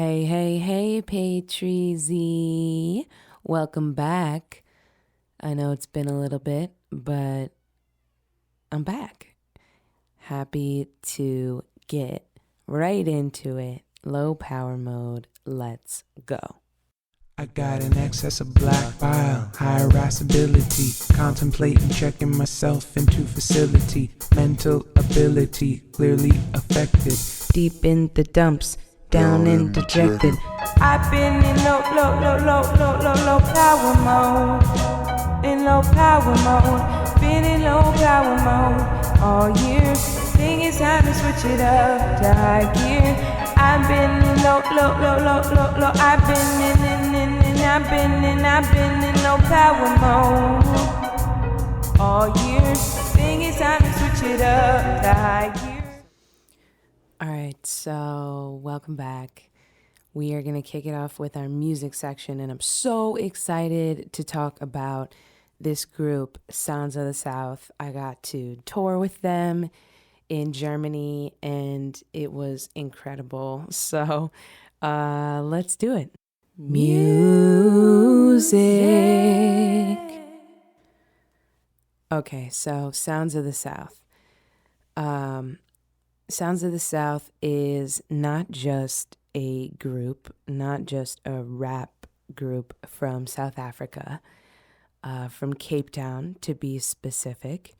Hey, hey, hey, Breezy. Welcome back. I know it's been a little bit, but I'm back. Happy to get right into it. Low power mode. Let's go. I got an excess of black bile, high irascibility, contemplating checking myself into facility, mental ability clearly affected, Deep in the dumps, down and dejected. I've been in low power mode. In low power mode. Been in low power mode all year. Think it's time to switch it up to high gear. I've been in low. I've been in low power mode all year. Think it's time to switch it up to high gear. All right, so welcome back. We are going to kick it off with our music section, and I'm so excited to talk about this group, Soundz of the South. I got to tour with them in Germany, and it was incredible. So let's do it. Music. Okay, so Soundz of the South. Soundz of the South is not just a group, not just a rap group from South Africa, from Cape Town to be specific.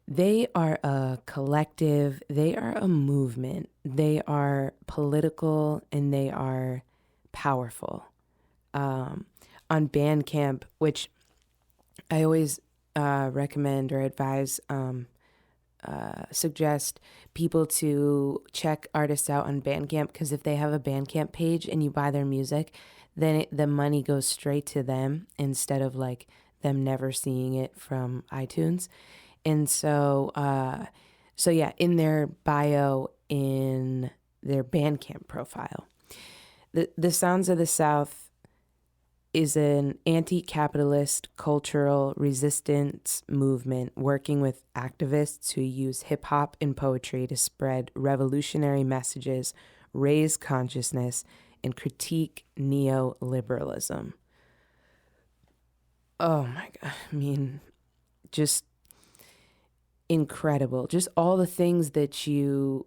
They are a collective, they are a movement, they are political, and they are powerful. On Bandcamp, which I always recommend or advise, suggest people to check artists out on Bandcamp, because if they have a Bandcamp page and you buy their music, then the money goes straight to them instead of like them never seeing it from iTunes. And so yeah, in their bio, in their Bandcamp profile, the Soundz of the South is an anti-capitalist cultural resistance movement working with activists who use hip-hop and poetry to spread revolutionary messages, raise consciousness, and critique neoliberalism. Oh my God. I mean, just incredible. Just all the things that you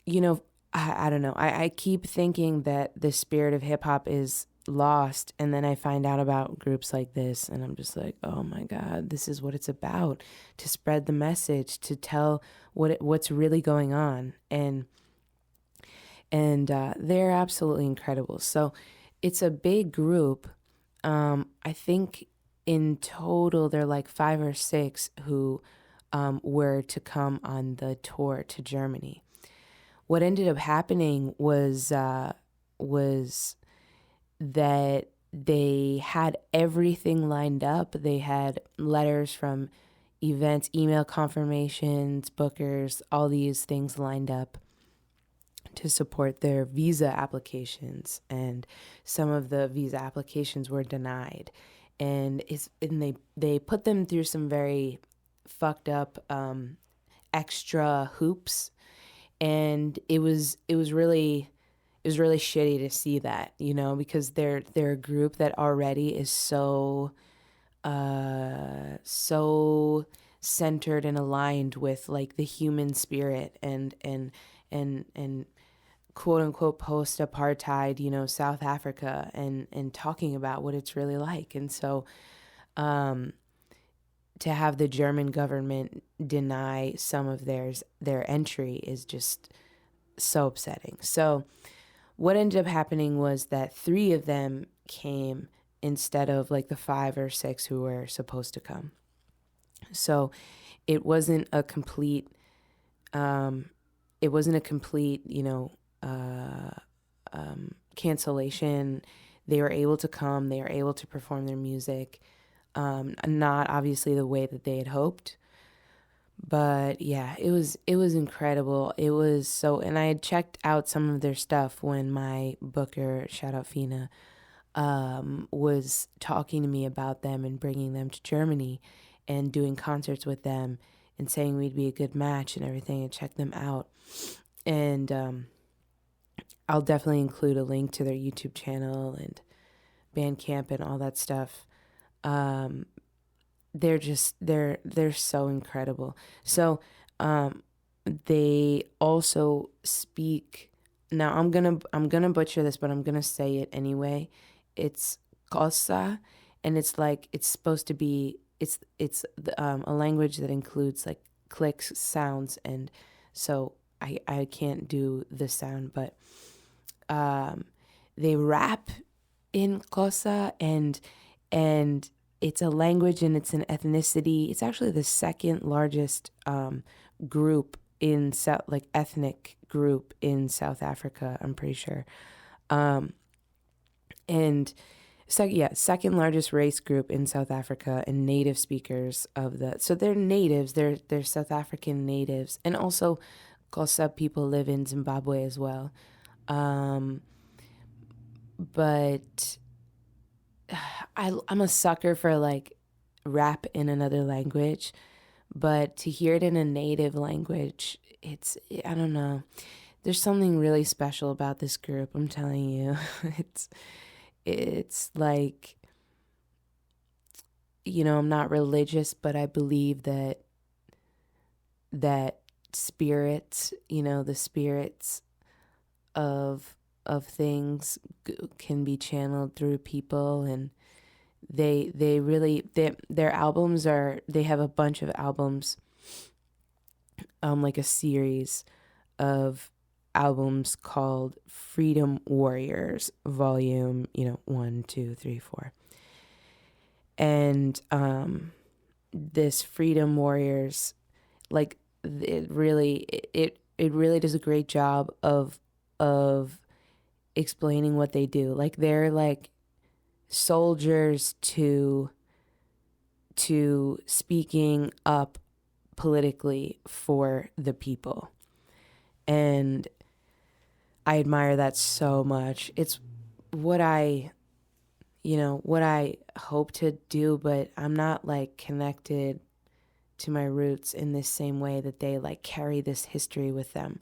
know, I don't know. I keep thinking that the spirit of hip hop is lost. And then I find out about groups like this and I'm just like, oh my God, this is what it's about, to spread the message, to tell what's really going on. And they're absolutely incredible. So it's a big group. I think in total, they're like 5 or 6 who were to come on the tour to Germany. What ended up happening was that they had everything lined up. They had letters from events, email confirmations, bookers, all these things lined up to support their visa applications. And some of the visa applications were denied. And they put them through some very fucked up extra hoops. And it was really shitty to see that, you know, because they're a group that already is so centered and aligned with like the human spirit and quote unquote post apartheid, you know, South Africa, and talking about what it's really like. And so to have the German government deny some of their entry is just so upsetting. So what ended up happening was that 3 of them came instead of like the 5 or 6 who were supposed to come. So it wasn't a complete, you know, cancellation. They were able to come. They were able to perform their music. Not obviously the way that they had hoped, but yeah, it was incredible. It was so, and I had checked out some of their stuff when my booker, shout out Fina, was talking to me about them and bringing them to Germany and doing concerts with them and saying we'd be a good match and everything, and check them out. and I'll definitely include a link to their YouTube channel and Bandcamp and all that stuff. They're so incredible. So they also speak. Now I'm gonna butcher this, but I'm gonna say it anyway. It's Kosa, and it's supposed to be a language that includes like clicks, sounds, and so I can't do the sound, but they rap in Kosa, and it's a language and it's an ethnicity. It's actually the second largest group in ethnic group in South Africa, I'm pretty sure. And second largest race group in South Africa, and native speakers so they're natives, they're South African natives, and also Xhosa people live in Zimbabwe as well. But I'm a sucker for like rap in another language, but to hear it in a native language, I don't know. There's something really special about this group, I'm telling you. It's like, I'm not religious, but I believe that spirits, the spirits of things can be channeled through people, and their albums they have a bunch of albums, like a series of albums called Freedom Warriors Volume, 1, 2, 3, 4. And this Freedom Warriors, like it really does a great job of explaining what they do. Like they're like soldiers to speaking up politically for the people. And I admire that so much. It's what I hope to do, but I'm not like connected to my roots in this same way that they like carry this history with them.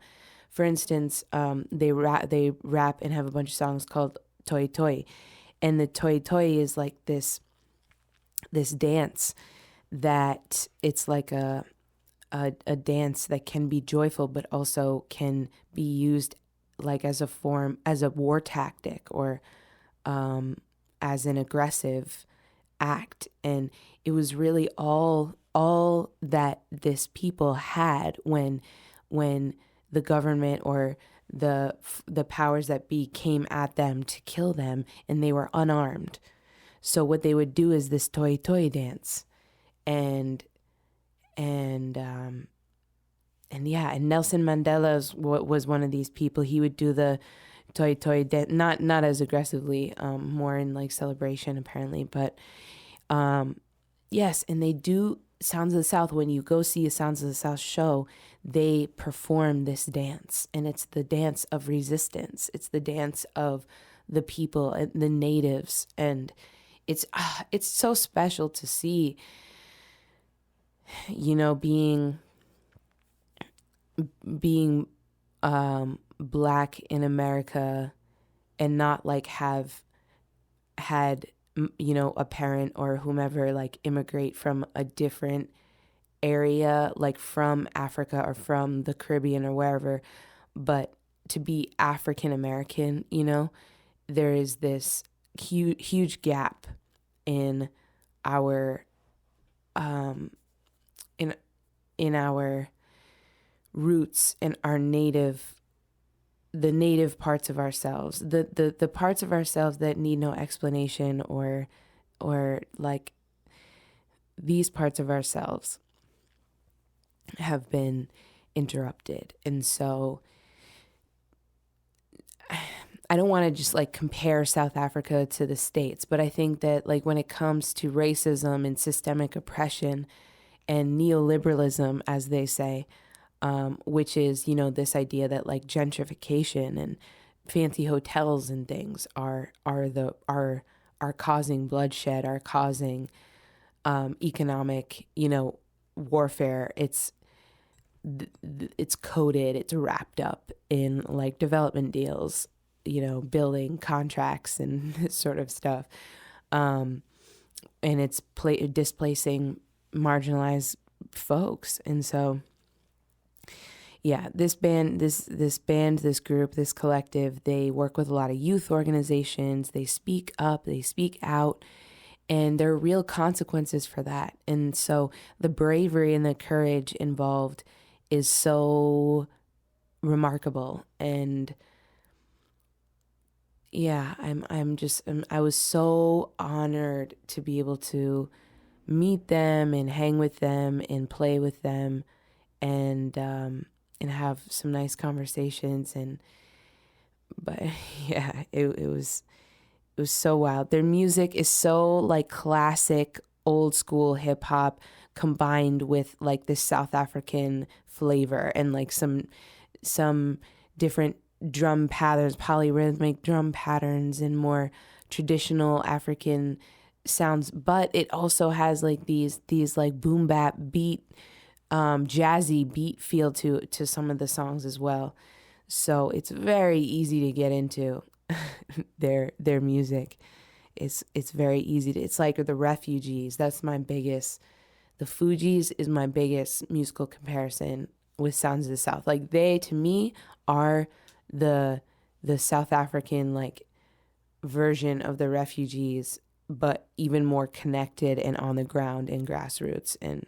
For instance, they rap and have a bunch of songs called Toi Toi, and the Toi Toi is like this dance that it's like a dance that can be joyful, but also can be used like as a war tactic, or as an aggressive act. And it was really all that this people had when the government or the powers that be came at them to kill them, and they were unarmed. So what they would do is this Toi Toi dance, and Nelson Mandela was one of these people. He would do the Toi Toi dance, not as aggressively, more in like celebration apparently, but yes, and they do Sounds of the South. When you go see a Sounds of the South show, they perform this dance, and it's the dance of resistance. It's the dance of the people and the natives, and it's so special to see, being Black in America, and not like have had a parent or whomever like immigrate from a different area, like from Africa or from the Caribbean or wherever, but to be African American, there is this huge gap in our in our roots and the native parts of ourselves, the parts of ourselves that need no explanation, or like these parts of ourselves have been interrupted. And so I don't want to just like compare South Africa to the States, but I think that like when it comes to racism and systemic oppression and neoliberalism, as they say, which is, this idea that like gentrification and fancy hotels and things are causing bloodshed, are causing economic, warfare. it's coded, it's wrapped up in like development deals, building contracts and this sort of stuff. And it's displacing marginalized folks. And so, yeah, this group, this collective, they work with a lot of youth organizations. They speak up, they speak out, and there are real consequences for that. And so the bravery and the courage involved is so remarkable. And yeah, I was so honored to be able to meet them and hang with them and play with them, and have some nice conversations. But yeah, it was so wild. Their music is so like classic old school hip hop combined with like this South African flavor and like some different drum patterns, polyrhythmic drum patterns, and more traditional African sounds. But it also has like these like boom bap beat, jazzy beat feel to some of the songs as well. So it's very easy to get into their music. It's very easy to, it's like the Refugees. That's my biggest, the Fugees is my biggest musical comparison with Soundz of the South. Like they, to me, are the South African like version of the Refugees, but even more connected and on the ground and grassroots and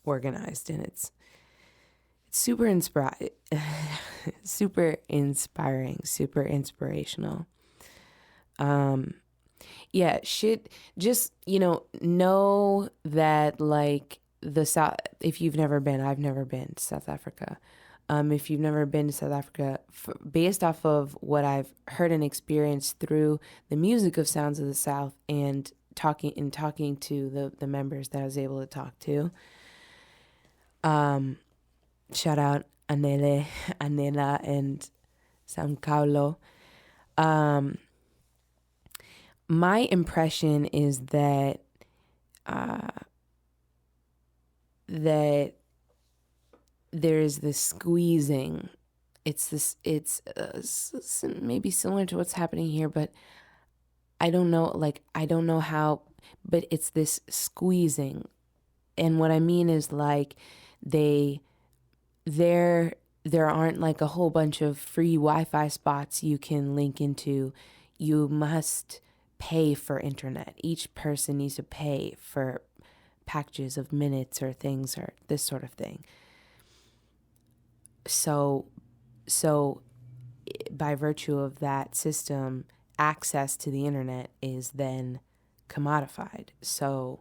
organized. And it's super super inspiring, super inspirational. Yeah, shit, just, know that like the South, if you've never been, I've never been to South Africa. If you've never been to South Africa, based off of what I've heard and experienced through the music of Soundz of the South and talking to the members that I was able to talk to, shout out Anela, and San Paulo. My impression is that that there's this squeezing. It's maybe similar to what's happening here, but I don't know how, but it's this squeezing. And what I mean is like there aren't like a whole bunch of free Wi-Fi spots you can link into. You must pay for internet. Each person needs to pay for packages of minutes or things or this sort of thing. So by virtue of that system, access to the internet is then commodified. So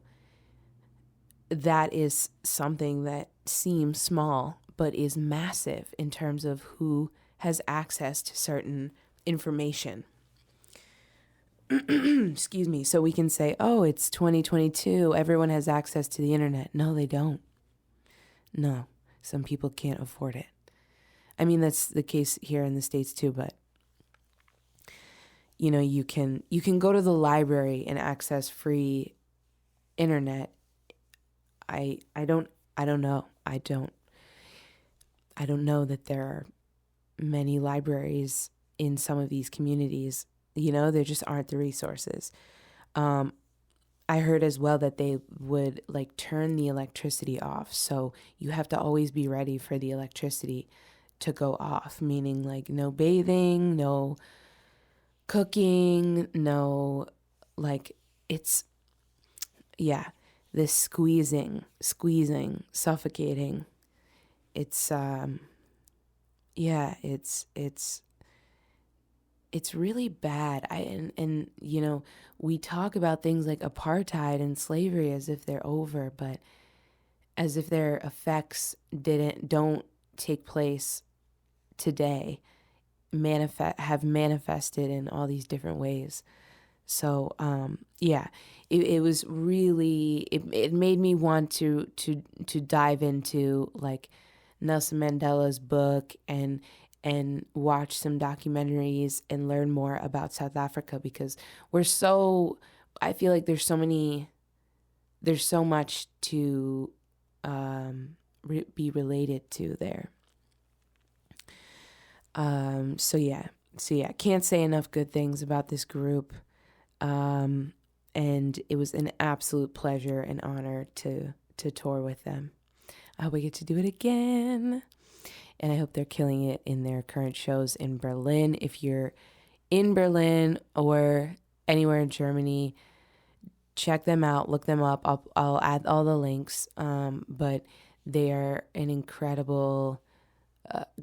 that is something that seems small, but is massive in terms of who has access to certain information. Excuse me. So we can say, oh, it's 2022. Everyone has access to the internet. No, they don't. No, some people can't afford it. I mean, that's the case here in the States too, but you can go to the library and access free internet. I don't know. I don't know that there are many libraries in some of these communities. There just aren't the resources. I heard as well that they would like turn the electricity off. So you have to always be ready for the electricity to go off, meaning like no bathing, no cooking, no, like it's, yeah, this squeezing, suffocating. It's, yeah, it's really bad. And we talk about things like apartheid and slavery as if they're over, but as if their effects don't take place today, have manifested in all these different ways. So yeah, it was really, it made me want to dive into like Nelson Mandela's book and watch some documentaries and learn more about South Africa, because I feel like there's so much to be related to there. So yeah, can't say enough good things about this group. And it was an absolute pleasure and honor to tour with them. I hope we get to do it again. And I hope they're killing it in their current shows in Berlin. If you're in Berlin or anywhere in Germany, check them out, look them up. I'll add all the links. But they are an incredible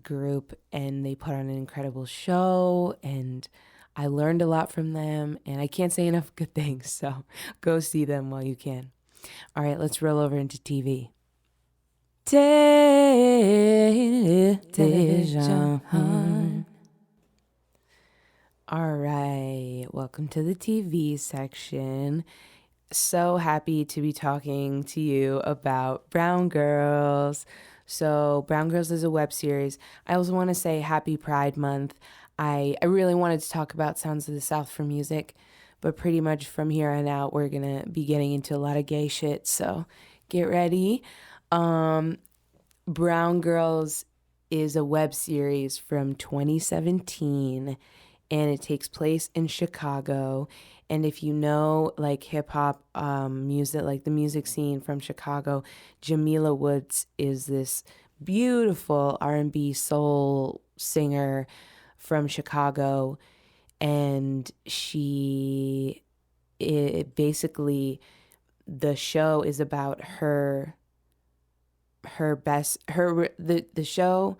group, and they put on an incredible show, and I learned a lot from them, and I can't say enough good things. So go see them while you can. All right, let's roll over into TV. Television. All right, welcome to the TV section. So happy to be talking to you about Brown Girls. So Brown Girls is a web series. I also want to say happy Pride Month. I really wanted to talk about Sounds of the South for music, but pretty much from here on out, we're going to be getting into a lot of gay shit. So get ready. Brown Girls is a web series from 2017, and it takes place in Chicago. And if you know like hip hop music, like the music scene from Chicago, Jamila Woods is this beautiful R&B soul singer from Chicago, and basically the show is about the show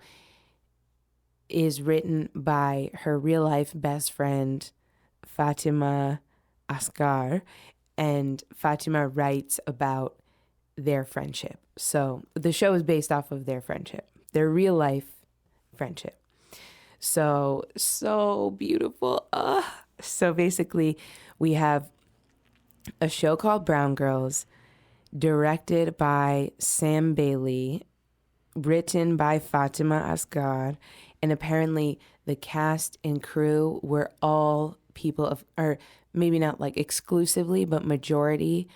is written by her real life best friend Fatima Asghar, and Fatima writes about their friendship. So the show is based off of their friendship, their real life friendship. So beautiful. So basically we have a show called Brown Girls, directed by Sam Bailey, written by Fatima Asghar, and apparently the cast and crew were all people of, or maybe not like exclusively, but majority,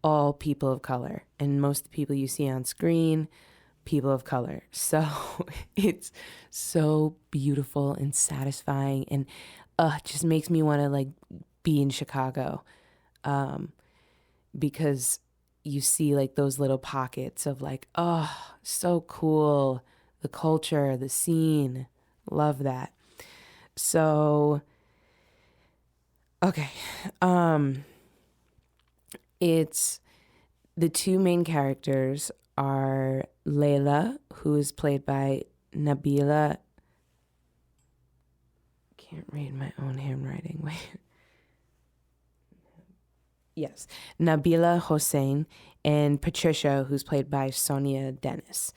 all people of color. And most of the people you see on screen, people of color. So it's so beautiful and satisfying, and just makes me want to like be in Chicago, because you see like those little pockets of like, oh, so cool, the culture, the scene, love that. So okay, it's the two main characters are Layla, who is played by Nabila. Can't read my own handwriting. Wait. Yes, Nabila Hossein, and Patricia, who's played by Sonia Dennis.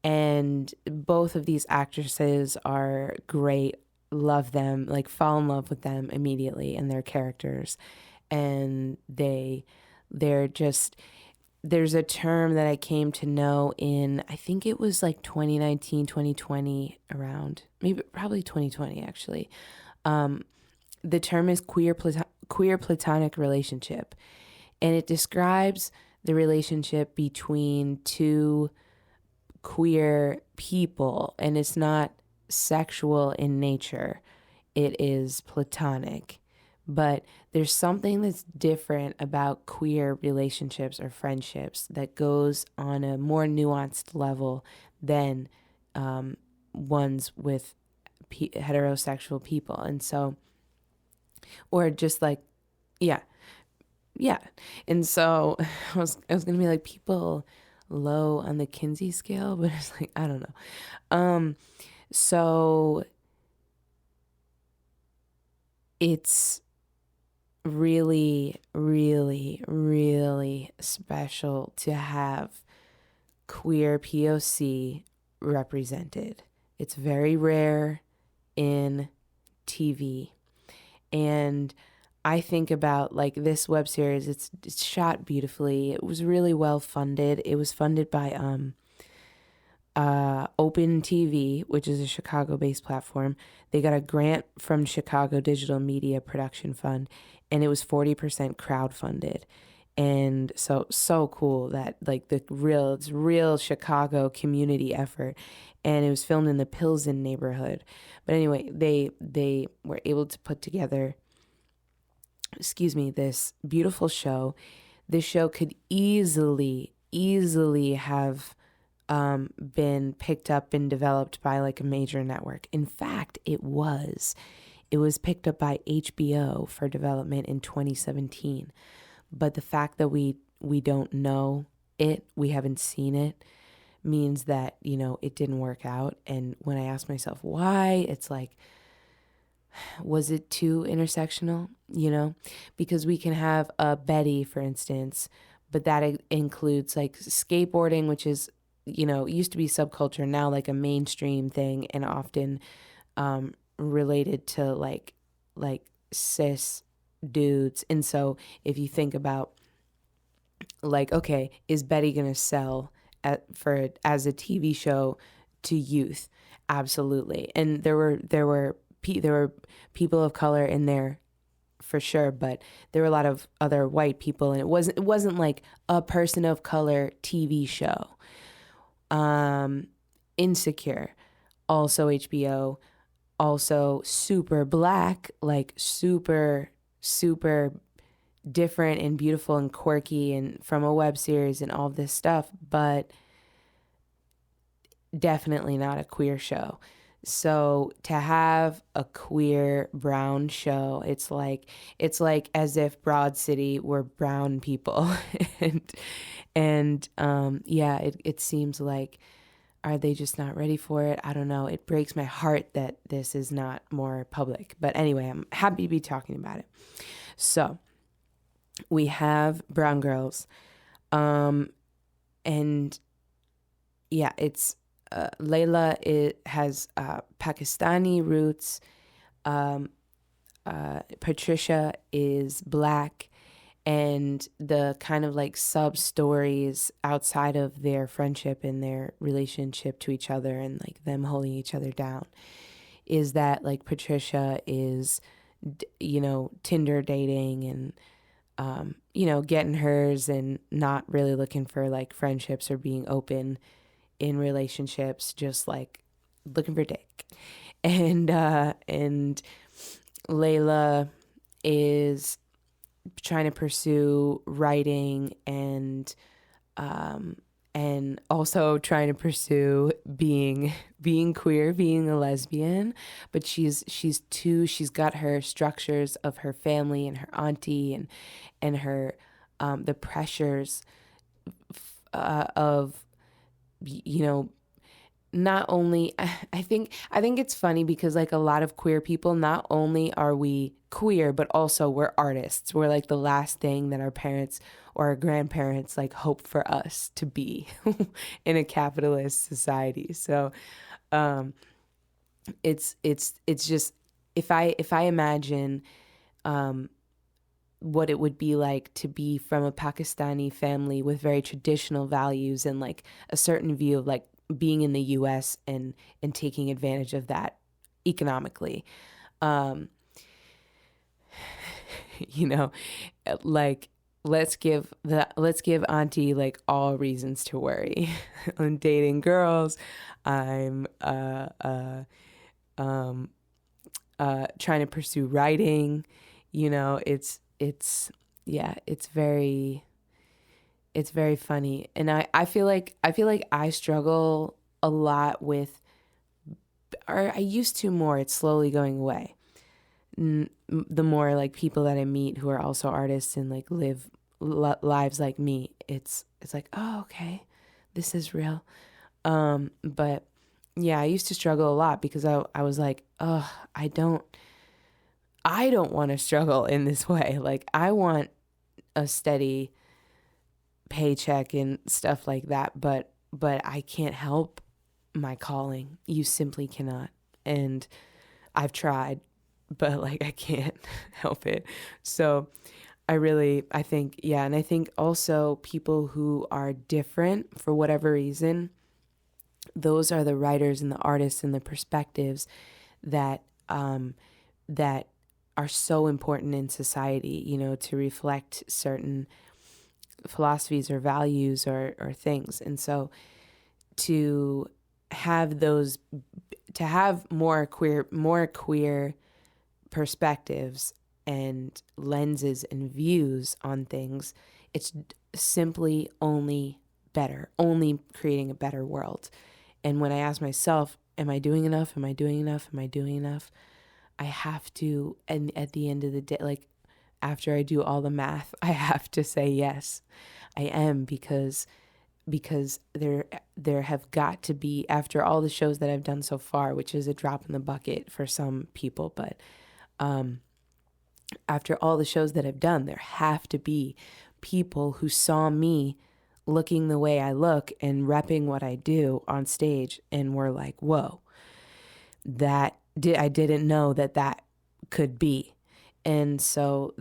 And both of these actresses are great. Love them, like fall in love with them immediately and their characters. And they're just, there's a term that I came to know in, I think it was like 2019, 2020 around, probably 2020 actually. The term is queer platonic relationship, and it describes the relationship between two queer people, and it's not sexual in nature, it is platonic. But there's something that's different about queer relationships or friendships that goes on a more nuanced level than ones with heterosexual people. And so, or just like, yeah. And so I was gonna be like, people low on the Kinsey scale, but it's like, I don't know. So it's really, really, really special to have queer POC represented. It's very rare in TV. And I think about like this web series, it's shot beautifully. It was really well funded. It was funded by Open TV, which is a Chicago-based platform. They got a grant from Chicago Digital Media Production Fund, and it was 40% crowdfunded. And so cool that like it's real Chicago community effort. And it was filmed in the Pilsen neighborhood. But anyway, they were able to put together, this beautiful show. This show could easily have been picked up and developed by like a major network. In fact, it was picked up by HBO for development in 2017. But the fact that we don't know it, we haven't seen it, means that, it didn't work out. And when I ask myself why, it's like, was it too intersectional? Because we can have a Betty, for instance, but that includes like skateboarding, which is, used to be subculture, now like a mainstream thing, and often related to like cis dudes. And so if you think about like, okay, is Betty gonna sell as a TV show to youth? Absolutely. And there were people of color in there for sure, but there were a lot of other white people, and it wasn't like a person of color TV show. Insecure, also HBO, also super black, like super different and beautiful and quirky and from a web series and all this stuff, but definitely not a queer show. So to have a queer brown show, it's like as if Broad City were brown people. and it seems like, are they just not ready for it? I don't know. It breaks my heart that this is not more public. But anyway, I'm happy to be talking about it. So we have Brown Girls. It's Layla has Pakistani roots. Patricia is black, and the kind of like sub stories outside of their friendship and their relationship to each other and like them holding each other down is that like Patricia is, Tinder dating and, getting hers and not really looking for like friendships or being open in relationships, just like looking for dick. And Layla is trying to pursue writing and also trying to pursue being queer, being a lesbian, but she's got her structures of her family and her auntie and her the pressures of not only I think it's funny because like a lot of queer people, not only are we queer, but also we're artists. We're like the last thing that our parents or our grandparents like hope for us to be in a capitalist society. So it's just if I imagine what it would be like to be from a Pakistani family with very traditional values and like a certain view of like being in the US and taking advantage of that economically. Like let's give auntie like all reasons to worry. I'm dating girls. I'm trying to pursue writing. It's very funny. And I feel like I struggle a lot with, or I used to more, it's slowly going away. The more like people that I meet who are also artists and like live lives like me, it's like, oh, okay, this is real. But yeah, I used to struggle a lot because I was like, oh, I don't want to struggle in this way. Like I want a steady paycheck and stuff like that, but I can't help my calling. You simply cannot. And I've tried, but like I can't help it. So I think, yeah. And I think also people who are different for whatever reason, those are the writers and the artists and the perspectives that that are so important in society, to reflect certain philosophies or values or things. And so to have more queer perspectives and lenses and views on things, it's simply only creating a better world. And when I ask myself, am I doing enough? Am I doing enough? Am I doing enough? I have to, and at the end of the day, like after I do all the math, I have to say yes, I am, because there have got to be, after all the shows that I've done so far, which is a drop in the bucket for some people, but after all the shows that I've done, there have to be people who saw me looking the way I look and repping what I do on stage and were like, whoa, I didn't know that could be. And so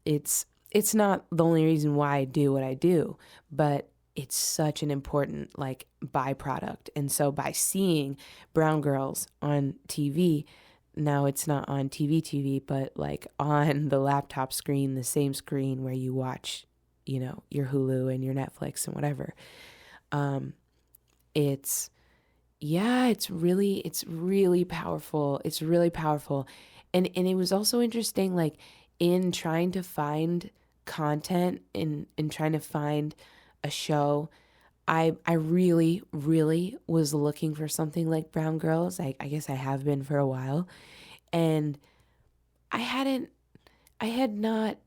it's not the only reason why I do what I do, but it's such an important like byproduct. And so by seeing brown girls on TV, now it's not on TV, but like on the laptop screen, the same screen where you watch, your Hulu and your Netflix and whatever. It's really powerful. It's really powerful. And it was also interesting, like in trying to find content and trying to find a show, I really, really was looking for something like Brown Girls. I guess I have been for a while. And I had not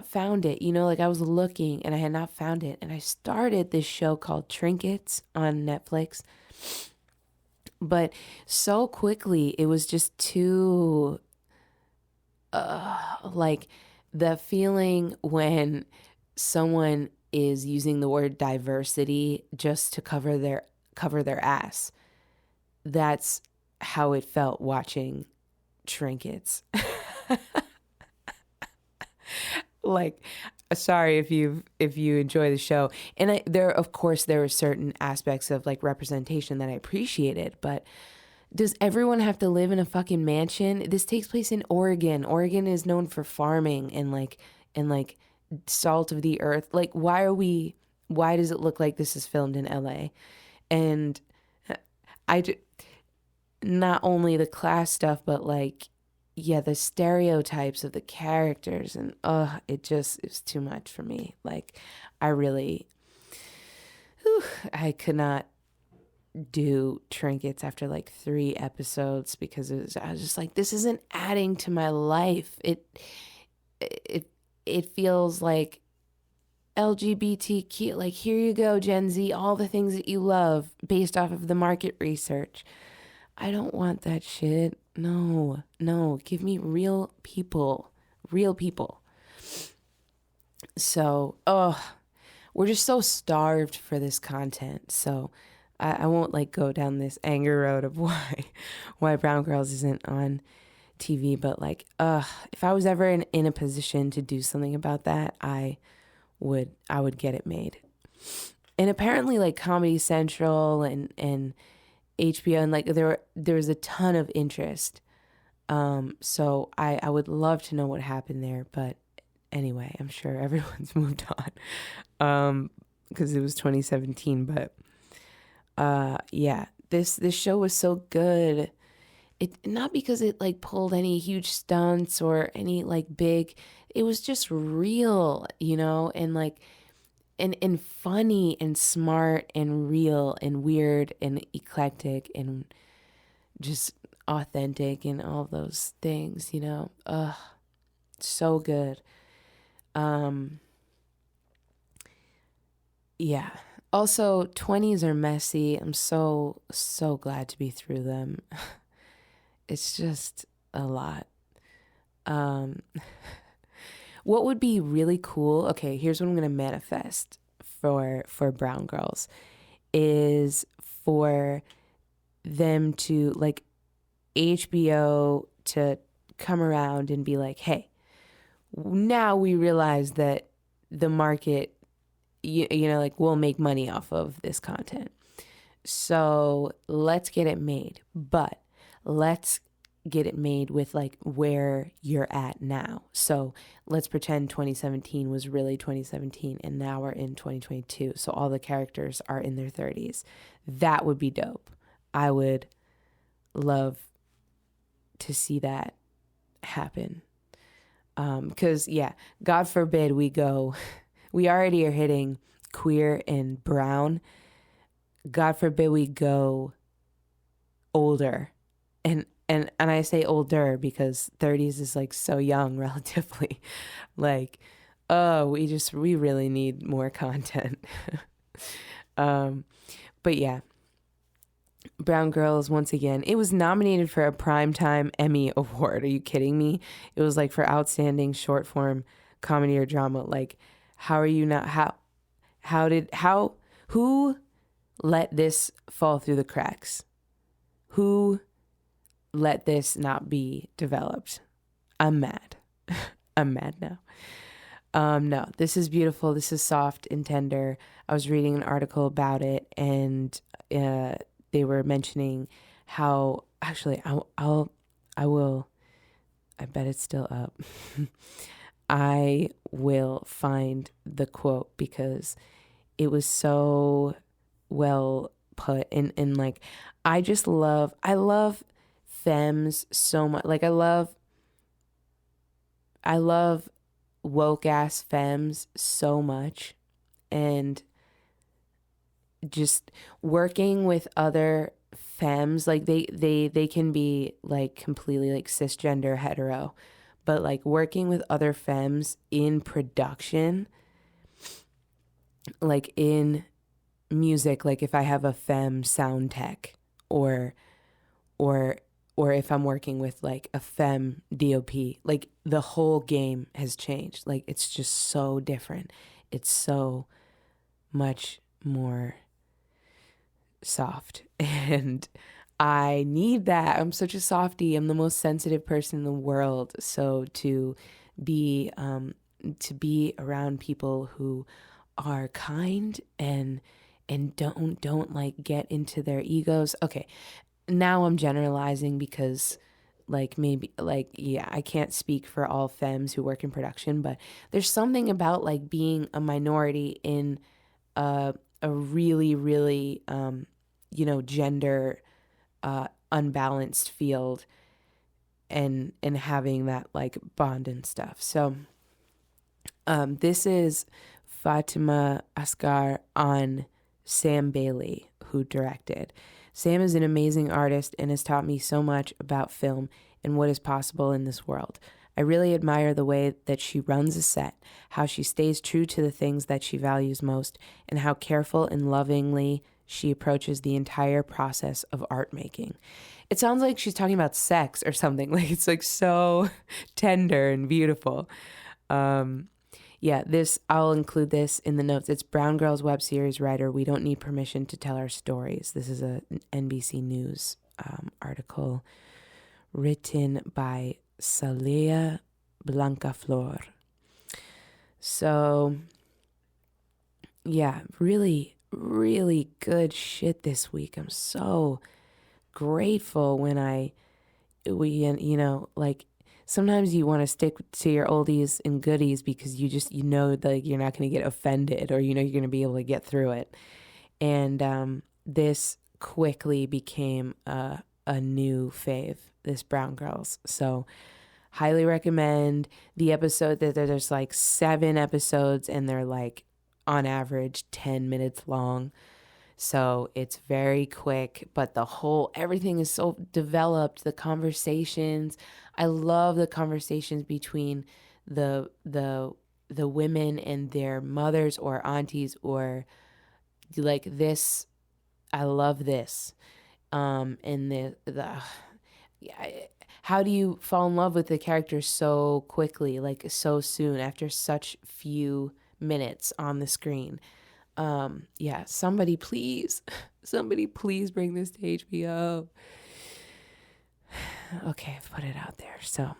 found it, like I was looking and I had not found it. And I started this show called Trinkets on Netflix. But so quickly, it was just too, like the feeling when someone is using the word diversity just to cover their ass. That's how it felt watching Trinkets. Like, sorry if you enjoy the show. And there were certain aspects of like representation that I appreciated, but does everyone have to live in a fucking mansion? This takes place in Oregon. Oregon is known for farming and like salt of the earth. Like, why does it look like this is filmed in LA? And not only the class stuff, but like, yeah, the stereotypes of the characters, and it's too much for me. Like, I could not do Trinkets after like 3 episodes because I was just like, this isn't adding to my life. It feels like LGBTQ, like, here you go, Gen Z, all the things that you love based off of the market research. I don't want that shit. No, give me real people. So, we're just so starved for this content. So I won't like go down this anger road of why Brown Girls isn't on TV, but like, if I was ever in a position to do something about that, I would get it made. And apparently like Comedy Central and HBO and like there was a ton of interest. So I would love to know what happened there, but anyway, I'm sure everyone's moved on. Because it was 2017, but yeah, this show was so good. It not because it like pulled any huge stunts or any like big, it was just real, and like and funny and smart and real and weird and eclectic and just authentic and all those things, so good. Yeah. Also, 20s are messy. I'm so glad to be through them. It's just a lot. What would be really cool, okay, here's what I'm going to manifest for Brown Girls, is for them to, like, HBO to come around and be like, hey, now we realize that the market, like, we'll make money off of this content. So let's get it made. But let's get it made with like where you're at now. So let's pretend 2017 was really 2017 and now we're in 2022. So all the characters are in their 30s. That would be dope. I would love to see that happen. Because God forbid we already are hitting queer and brown. God forbid we go older. And I say older because 30s is like so young relatively. Like, we really need more content. But yeah, Brown Girls, once again, it was nominated for a Primetime Emmy Award. Are you kidding me? It was like for outstanding short form comedy or drama. Like, how are you not, who let this fall through the cracks? Who let this not be developed? I'm mad. I'm mad now. No, this is beautiful. This is soft and tender. I was reading an article about it, and they were mentioning how, actually, I will, I bet it's still up. I will find the quote because it was so well put in like, I love femmes so much. Like I love woke ass femmes so much, and just working with other femmes, like they can be like completely like cisgender hetero, but like working with other femmes in production, like in music, like if I have a femme sound tech or if I'm working with like a femme DOP, like the whole game has changed. Like it's just so different. It's so much more soft, and I need that. I'm such a softie. I'm the most sensitive person in the world. So to be around people who are kind and don't like get into their egos. Okay, now I'm generalizing because like maybe like, yeah, I can't speak for all femmes who work in production, but there's something about like being a minority in a really, really, gender unbalanced field, and having that like bond and stuff. So this is Fatima Asghar on Sam Bailey, who directed. Sam is an amazing artist and has taught me so much about film and what is possible in this world. I really admire the way that she runs a set, how she stays true to the things that she values most, and how careful and lovingly she approaches the entire process of art making. It sounds like she's talking about sex or something. Like it's like so tender and beautiful. I'll include this in the notes. It's Brown Girls web series writer. We don't need permission to tell our stories. This is an NBC News article written by Salea Blancaflor. So, yeah, really, really good shit this week. I'm so grateful when like sometimes you want to stick to your oldies and goodies because you know that you're not going to get offended, or you're going to be able to get through it. And this quickly became a new fave, this Brown Girls. So highly recommend the episode. That there's like 7 episodes and they're like on average 10 minutes long. So it's very quick, but everything is so developed. The conversations, I love the conversations between the women and their mothers or aunties, or like this. I love this. And how do you fall in love with the character so quickly, like so soon after such few minutes on the screen? Somebody please bring this to HBO. Okay, I've put it out there. So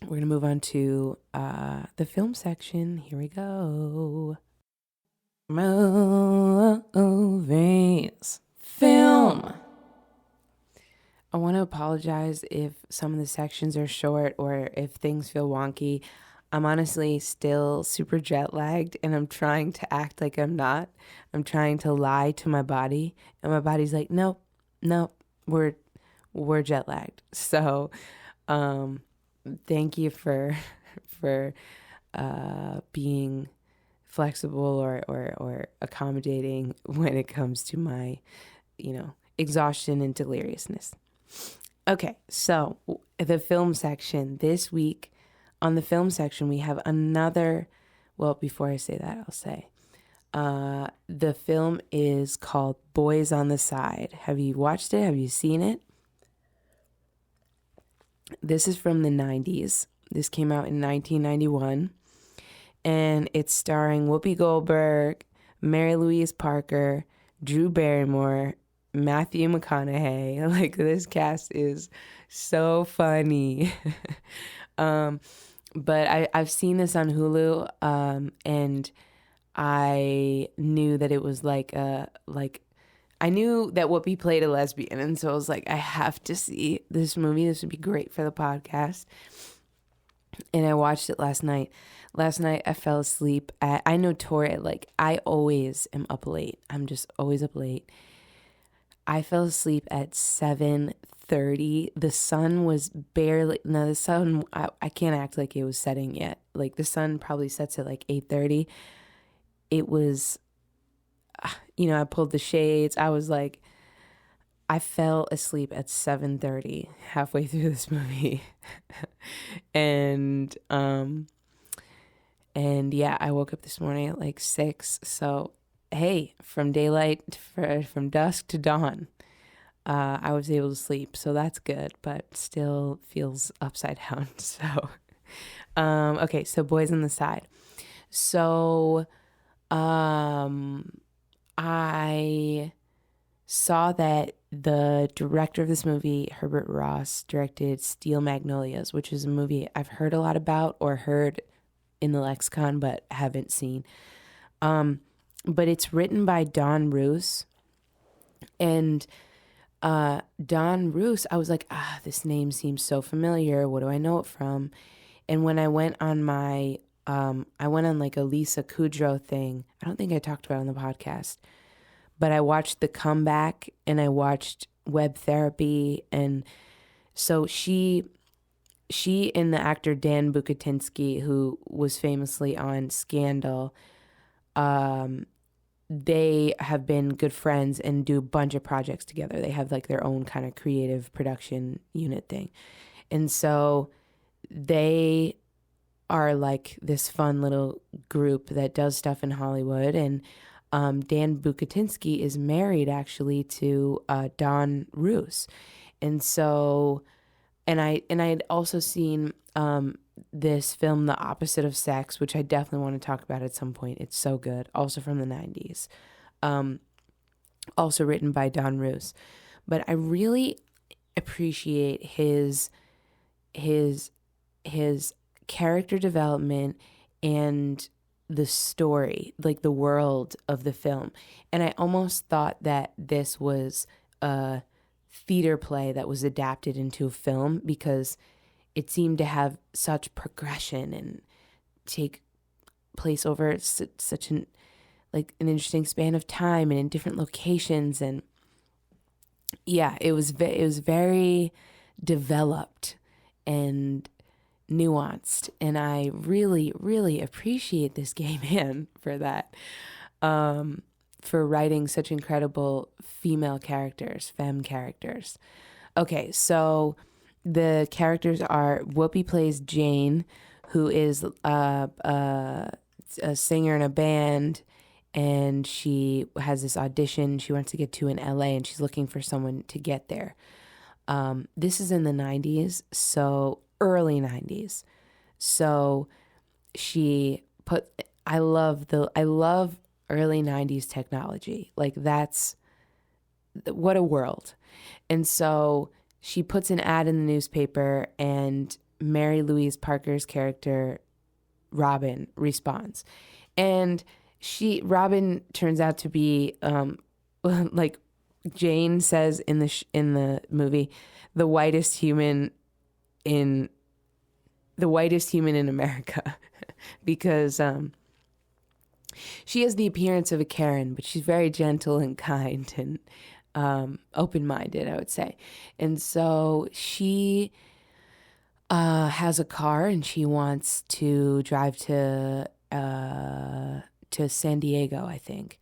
we're going to move on to the film section. Here we go. Movies. Film. I want to apologize if some of the sections are short or if things feel wonky. I'm honestly still super jet lagged and I'm trying to act like I'm not. I'm trying to lie to my body and my body's like, nope, nope, we're jet lagged. So, um, thank you for for being flexible or accommodating when it comes to my, exhaustion and deliriousness. Okay, so the film section this week, on the film section, we have another. Well, before I say that, I'll say the film is called Boys on the Side. Have you watched it? Have you seen it? This is from the 90s. This came out in 1991. And it's starring Whoopi Goldberg, Mary Louise Parker, Drew Barrymore, Matthew McConaughey. Like, this cast is so funny. But I've seen this on Hulu, and I knew that it was I knew that Whoopi played a lesbian, and so I was like, I have to see this movie. This would be great for the podcast. And I watched it last night. Last night I fell asleep at, I always am up late. I'm just always up late. I fell asleep at 7:30. The sun was barely, no, the sun, I can't act like it was setting yet. Like, the sun probably sets at like 8:30. It was, I pulled the shades. I fell asleep at 7:30 halfway through this movie. and yeah, I woke up this morning at like 6. So, hey, from from dusk to dawn, I was able to sleep. So that's good, but still feels upside down. So, okay. So Boys on the Side. So, I saw that the director of this movie, Herbert Ross, directed Steel Magnolias, which is a movie I've heard a lot about or heard in the lexicon but haven't seen. But it's written by Don Roos. And Don Roos, I was like, this name seems so familiar. What do I know it from? And when I went on like a Lisa Kudrow thing, I don't think I talked about it on the podcast, but I watched The Comeback and I watched Web Therapy. And so she and the actor Dan Bucatinsky, who was famously on Scandal, they have been good friends and do a bunch of projects together. They have like their own kind of creative production unit thing. And so they are like this fun little group that does stuff in Hollywood. And Dan Bucatinsky is married actually to Don Roos. And so, and I had also seen this film, The Opposite of Sex, which I definitely want to talk about at some point. It's so good. Also from the 90s. Also written by Don Roos. But I really appreciate his character development and the story, like the world of the film. And I almost thought that this was a theater play that was adapted into a film because it seemed to have such progression and take place over such an interesting span of time and in different locations. And yeah, it was very developed and nuanced, and I really, really appreciate this gay man for that, for writing such incredible femme characters. Okay, so the characters are, Whoopi plays Jane, who is a singer in a band, and she has this audition she wants to get to in LA, and she's looking for someone to get there. This is in the 90s, so early 90s. So I love early 90s technology. Like, that's what a world. And so she puts an ad in the newspaper, and Mary Louise Parker's character, Robin, responds. And Robin turns out to be like Jane says in the movie, the whitest human in America, because she has the appearance of a Karen, but she's very gentle and kind and open-minded, I would say. And so she has a car and she wants to drive to San Diego, I think.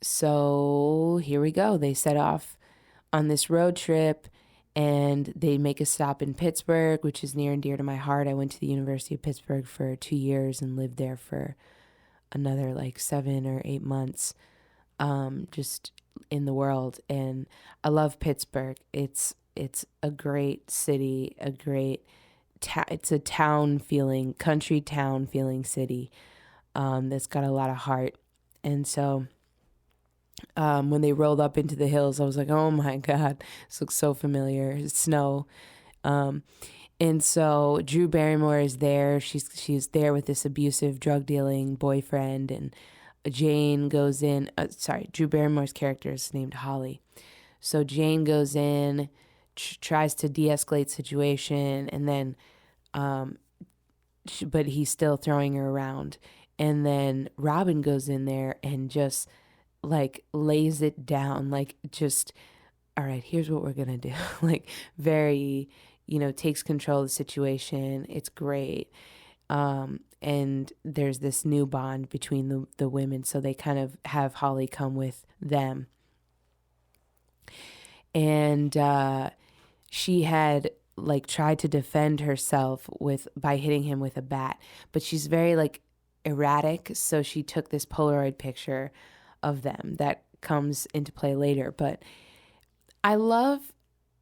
So here we go. They set off on this road trip and they make a stop in Pittsburgh, which is near and dear to my heart. I went to the University of Pittsburgh for 2 years and lived there for another like 7 or 8 months, just in the world. And I love Pittsburgh. It's a great city, it's a town feeling, country town feeling city, that's got a lot of heart. And so when they rolled up into the hills, I was like, oh my God, this looks so familiar. It's snow. And so Drew Barrymore is there. She's there with this abusive drug dealing boyfriend, and Jane goes in. Drew Barrymore's character is named Holly. So Jane goes in, tries to de-escalate situation, and then, but he's still throwing her around. And then Robin goes in there and just like lays it down, like just, all right, here's what we're gonna do. Like very, takes control of the situation. It's great. And there's this new bond between the women. So they kind of have Holly come with them. And she had like tried to defend herself by hitting him with a bat, but she's very like erratic. So she took this Polaroid picture of them that comes into play later. But I love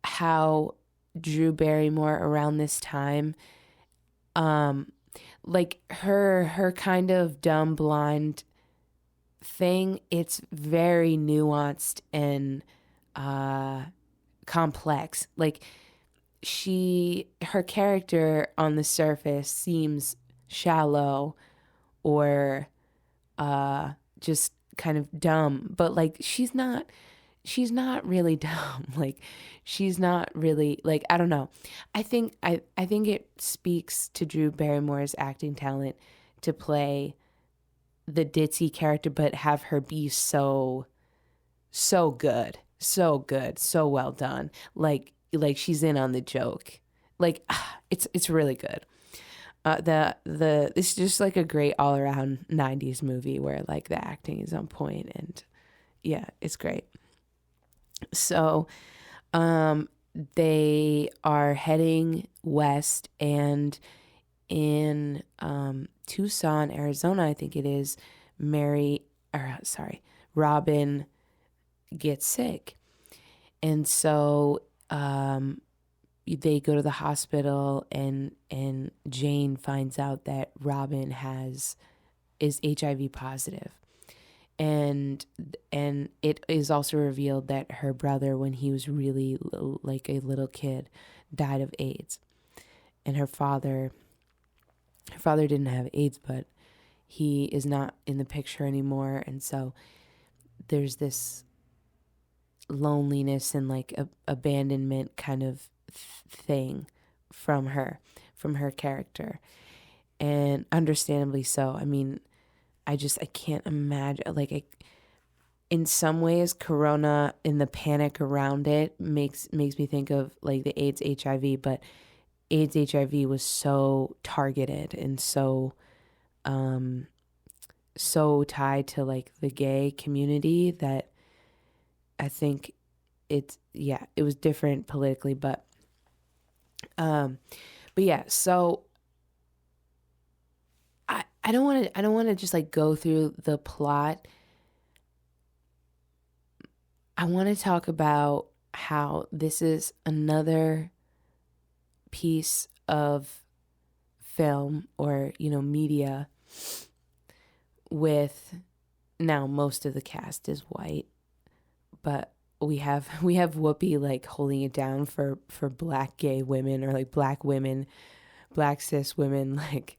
how Drew Barrymore around this time, like her kind of dumb blonde thing, it's very nuanced and complex. Like her character on the surface seems shallow or just kind of dumb, but like she's not really dumb. Like she's not really, like, I don't know. I think it speaks to Drew Barrymore's acting talent to play the ditzy character, but have her be so good, so well done. Like she's in on the joke. Like it's really good. It's just like a great all around 90s movie where like the acting is on point, and yeah, it's great. So they are heading west, and in Tucson, Arizona, I think it is, Robin gets sick. And so they go to the hospital, and Jane finds out that Robin is HIV positive. And it is also revealed that her brother, when he was really like a little kid, died of AIDS. And her father didn't have AIDS, but he is not in the picture anymore. And so there's this loneliness and like abandonment kind of thing from her character. And understandably so. I mean, I can't imagine, like, in some ways, Corona and the panic around it makes me think of like the AIDS HIV, but AIDS HIV was so targeted and so tied to like the gay community that I think it was different politically, but yeah, so I don't want to just like go through the plot. I want to talk about how this is another piece of film or, media with, now most of the cast is white, but we have Whoopi like holding it down for black gay women, or like black women, black cis women, like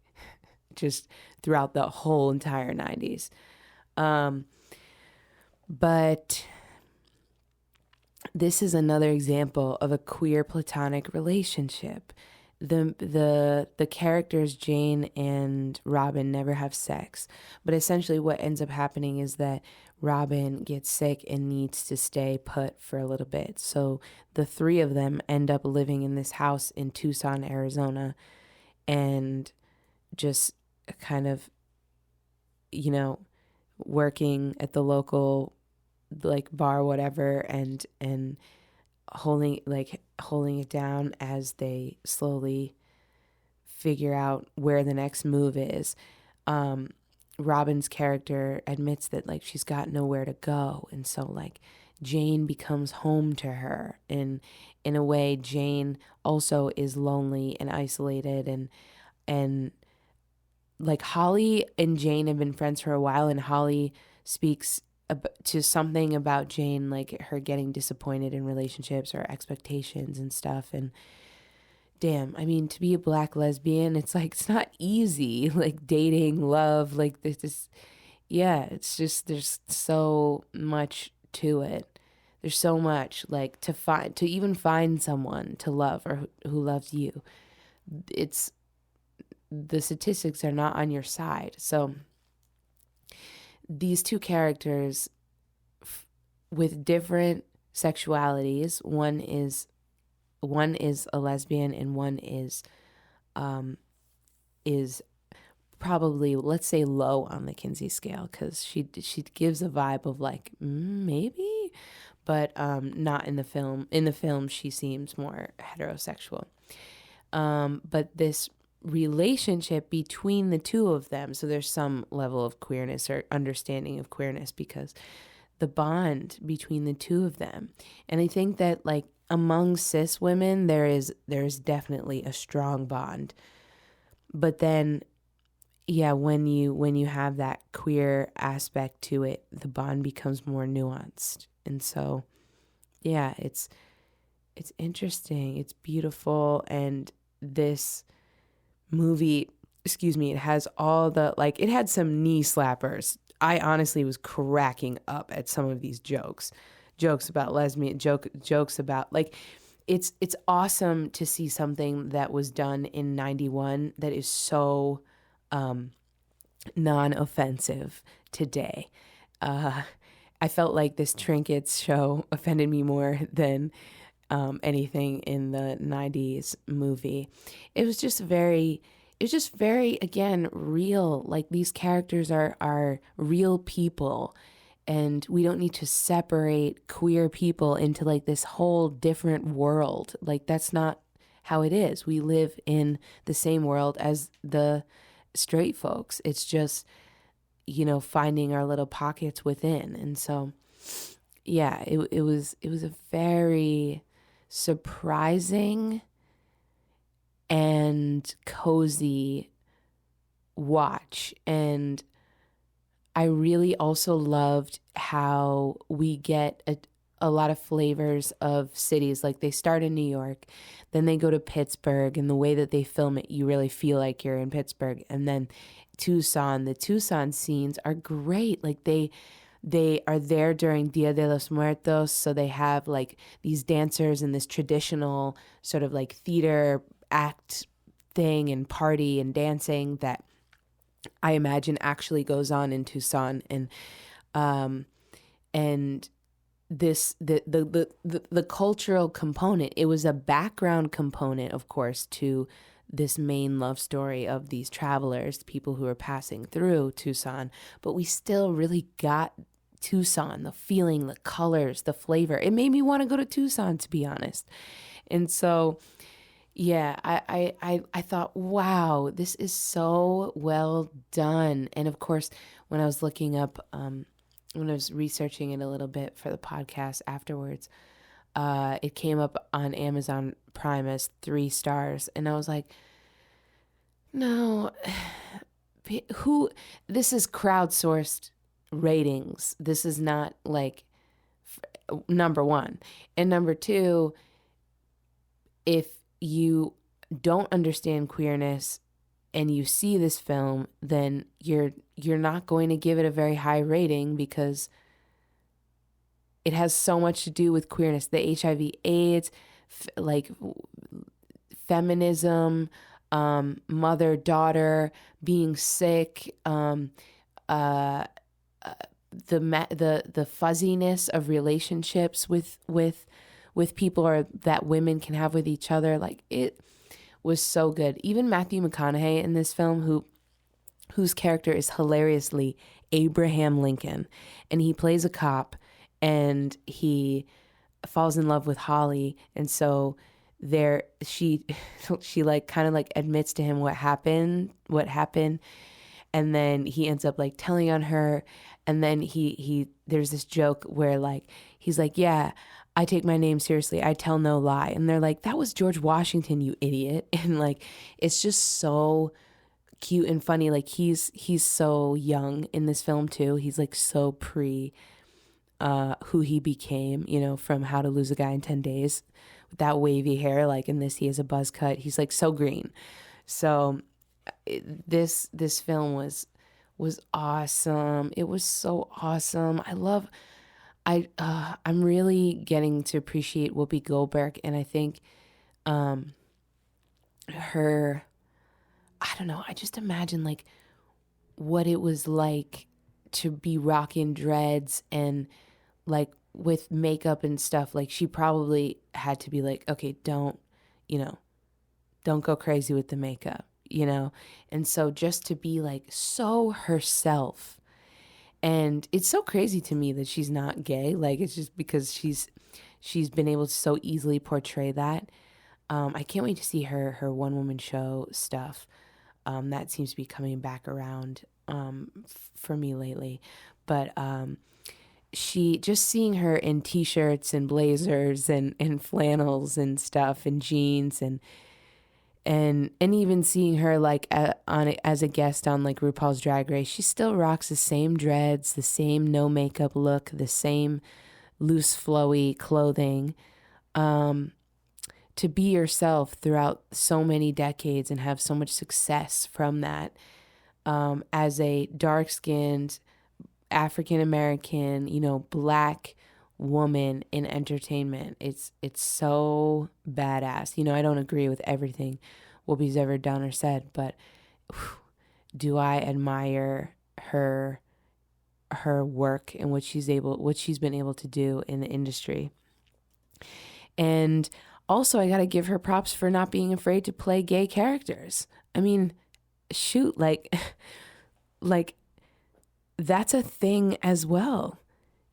just throughout the whole entire 90s. But this is another example of a queer platonic relationship. The characters Jane and Robin never have sex, but essentially what ends up happening is that Robin gets sick and needs to stay put for a little bit. So the three of them end up living in this house in Tucson, Arizona, and just kind of, you know, working at the local like bar, whatever, and holding it down as they slowly figure out where the next move is. Robin's character admits that like she's got nowhere to go, and so like Jane becomes home to her, and in a way Jane also is lonely and isolated, and like Holly and Jane have been friends for a while, and Holly speaks to something about Jane, like her getting disappointed in relationships or expectations and stuff. And damn, I mean, to be a Black lesbian, it's like, it's not easy, like dating, love, like this, yeah, it's just, there's so much to it. There's so much like to even find someone to love or who loves you. It's, the statistics are not on your side. So these two characters with different sexualities, one is a lesbian and one is probably, let's say, low on the Kinsey scale, because she gives a vibe of like maybe, but not in the film. In the film she seems more heterosexual, but this relationship between the two of them, so there's some level of queerness or understanding of queerness because the bond between the two of them. And I think that like among cis women there is definitely a strong bond, but then yeah, when you have that queer aspect to it, the bond becomes more nuanced. And so yeah, it's interesting, it's beautiful. And this movie, it has all the, like, it had some knee slappers. I honestly was cracking up at some of these jokes about lesbian, jokes about, like, it's awesome to see something that was done in 91 that is so non-offensive today. I felt like this Trinkets show offended me more than anything in the 90s movie. It was just very, again, real. Like, these characters are real people, and we don't need to separate queer people into like this whole different world. Like, that's not how it is. We live in the same world as the straight folks. It's just, finding our little pockets within. And so yeah, it was a very surprising and cozy watch. And I really also loved how we get a lot of flavors of cities. Like, they start in New York, then they go to Pittsburgh, and the way that they film it, you really feel like you're in Pittsburgh. And then Tucson, the Tucson scenes are great. Like, they are there during Dia de los Muertos, so they have like these dancers and this traditional sort of like theater act thing and party and dancing that I imagine actually goes on in Tucson. And this the cultural component, it was a background component, of course, to this main love story of these travelers, the people who are passing through Tucson, but we still really got Tucson, the feeling, the colors, the flavor. It made me want to go to Tucson, to be honest. And so yeah, I thought, wow, this is so well done. And of course, when I was looking up, when I was researching it a little bit for the podcast afterwards, it came up on Amazon Prime as 3 stars. And I was like, no, this is crowdsourced ratings. This is not like, number one. And number two, if you don't understand queerness and you see this film, then you're not going to give it a very high rating, because it has so much to do with queerness, the HIV/AIDS, like feminism, mother daughter being sick, uh, the fuzziness of relationships with people, or that women can have with each other. Like, it was so good. Even Matthew McConaughey in this film, whose character is hilariously Abraham Lincoln, and he plays a cop, and he falls in love with Holly, and so she like kind of like admits to him what happened, and then he ends up like telling on her, and then he there's this joke where like he's like, yeah, I take my name seriously, I tell no lie, and they're like, that was George Washington, you idiot. And like, it's just so cute and funny. Like, he's so young in this film too. He's like so pre who he became, you know, from How to Lose a Guy in 10 Days, with that wavy hair. Like, in this, he has a buzz cut. He's like so green. So this film was awesome. It was so awesome. I'm really getting to appreciate Whoopi Goldberg, and I think her, I don't know, I just imagine like what it was like to be rocking dreads and like with makeup and stuff. Like, she probably had to be like, okay, don't go crazy with the makeup, you know? And so just to be like so herself. And it's so crazy to me that she's not gay. Like, it's just because she's been able to so easily portray that. I can't wait to see her one woman show stuff. That seems to be coming back around for me lately. But she, just seeing her in t-shirts and blazers and flannels and stuff and jeans and even seeing her like as a guest on like RuPaul's Drag Race, she still rocks the same dreads, the same no makeup look, the same loose flowy clothing. To be yourself throughout so many decades and have so much success from that, as a dark-skinned African-American, you know, Black woman in entertainment. It's so badass. You know, I don't agree with everything Whoopi's ever done or said, but do I admire her work and what she's been able to do in the industry. And also, I gotta give her props for not being afraid to play gay characters. I mean, shoot, like that's a thing as well.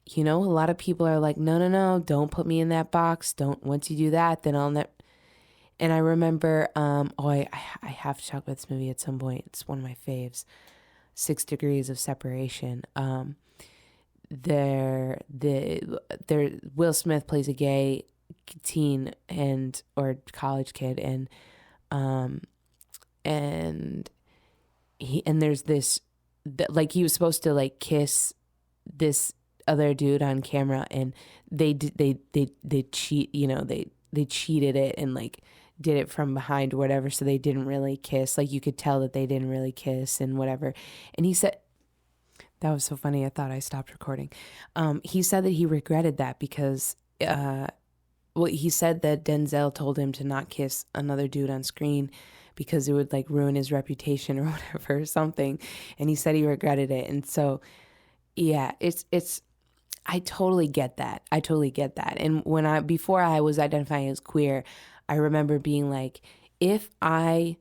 You know, a lot of people are like, no, don't put me in that box. Don't, once you do that, then I'll never. And I remember, I have to talk about this movie at some point. It's one of my faves, 6 Degrees of Separation. Will Smith plays a gay teen or college kid, and there's this, like, he was supposed to like kiss this other dude on camera, and they cheat, you know, they cheated it and like did it from behind or whatever, so they didn't really kiss. Like, you could tell that they didn't really kiss and whatever. And he said, that was so funny, I thought I stopped recording. He said that he regretted that because he said that Denzel told him to not kiss another dude on screen because it would like ruin his reputation or whatever, or something. And he said he regretted it. And so yeah, it's I totally get that. And before I was identifying as queer, I remember being like, if I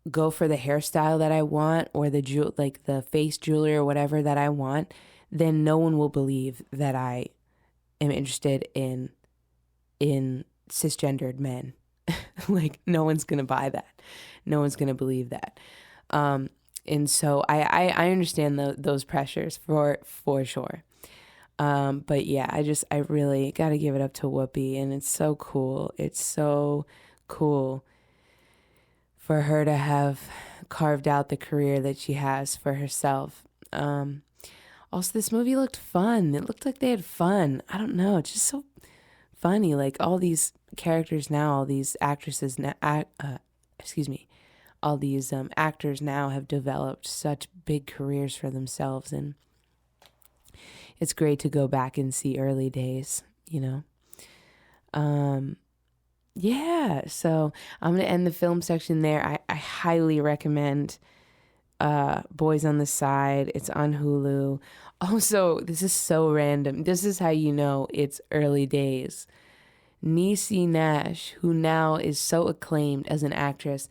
go for the hairstyle that I want, or the face jewelry or whatever that I want, then no one will believe that I am interested in cisgendered men. Like, no one's gonna buy that. No one's gonna believe that. And so I understand those pressures for sure. But yeah, I really got to give it up to Whoopi, and it's so cool. It's so cool for her to have carved out the career that she has for herself. Also, this movie looked fun. It looked like they had fun. I don't know. It's just so funny. Like, all these characters now, all these actresses now, all these actors now have developed such big careers for themselves, and it's great to go back and see early days, you know. Yeah, so I'm gonna end the film section there. I highly recommend Boys on the Side. It's on Hulu. Also, this is so random. This is how you know it's early days. Niecy Nash, who now is so acclaimed as an actress,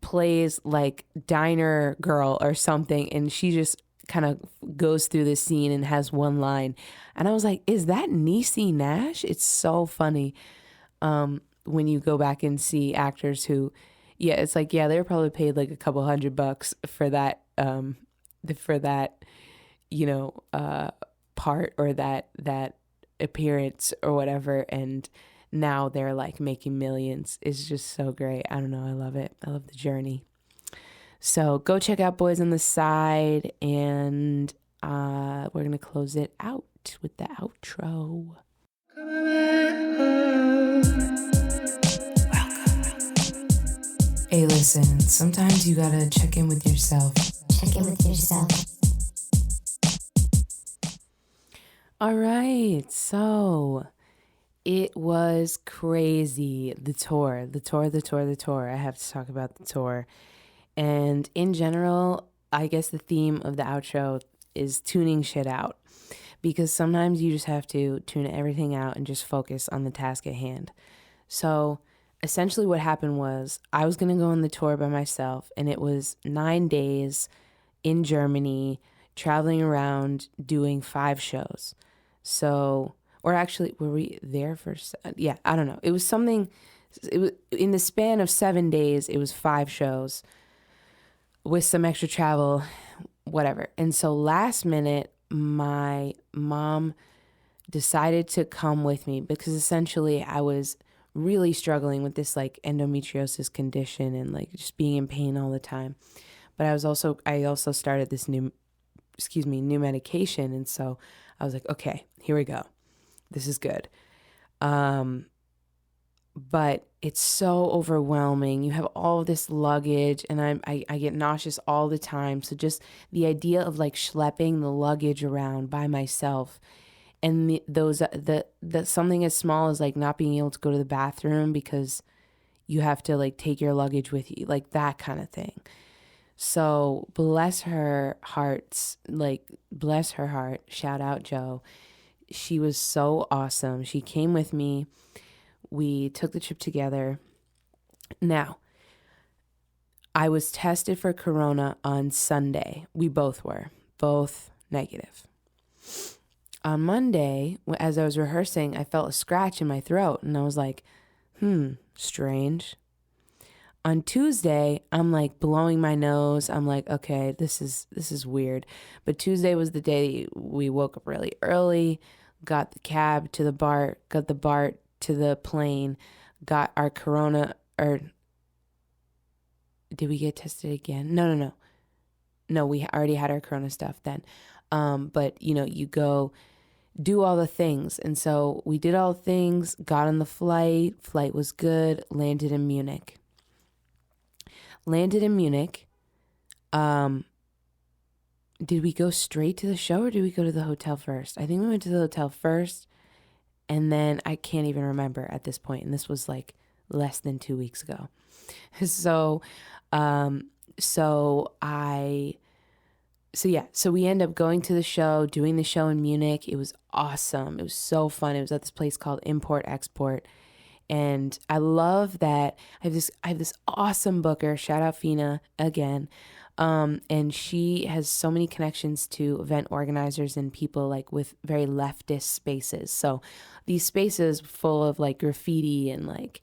plays like diner girl or something, and she just kind of goes through this scene and has one line. And I was like, is that Niecy Nash? It's so funny when you go back and see actors who, yeah, it's like, yeah, they were probably paid like a couple $100 for that, you know, part or that appearance or whatever, and now they're like making millions. It's just so great. I don't know, I love it. I love the journey. So go check out Boys on the Side, and we're gonna close it out with the outro. Hey, listen, sometimes you gotta check in with yourself. Check in with yourself. All right, so it was crazy. The tour. I have to talk about the tour. And in general, I guess the theme of the outro is tuning shit out. Because sometimes you just have to tune everything out and just focus on the task at hand. So essentially what happened was I was going to go on the tour by myself, and it was 9 days in Germany, traveling around, doing 5 shows. So, or actually, were we there for, yeah, I don't know. It was something, it was in the span of 7 days, it was 5 shows with some extra travel, whatever. And so last minute, my mom decided to come with me because essentially I was really struggling with this like endometriosis condition and like just being in pain all the time. But I also started this new medication. And so I was like, okay, here we go. This is good. But it's so overwhelming. You have all of this luggage, and I get nauseous all the time. So just the idea of like schlepping the luggage around by myself, and the something as small as like not being able to go to the bathroom because you have to like take your luggage with you, like that kind of thing. So bless her heart. Shout out Joe. She was so awesome. She came with me. We took the trip together. Now, I was tested for corona on Sunday. We both were, both negative. On Monday, as I was rehearsing, I felt a scratch in my throat, and I was like, strange. On Tuesday, I'm like blowing my nose. I'm like, okay, this is weird. But Tuesday was the day we woke up really early, got the cab to the BART, got the BART to the plane, got our corona, or did we get tested again? No, we already had our corona stuff then. But you know, you go do all the things. And so we did all the things, got on the flight was good, landed in Munich. Did we go straight to the show or did we go to the hotel first? I think we went to the hotel first, and then I can't even remember at this point. And this was like less than 2 weeks ago. So we end up going to the show, doing the show in Munich. It was awesome. It was so fun. It was at this place called Import Export. And I love that I have this awesome booker, shout out Fina again. And she has so many connections to event organizers and people like with very leftist spaces. So these spaces full of like graffiti and like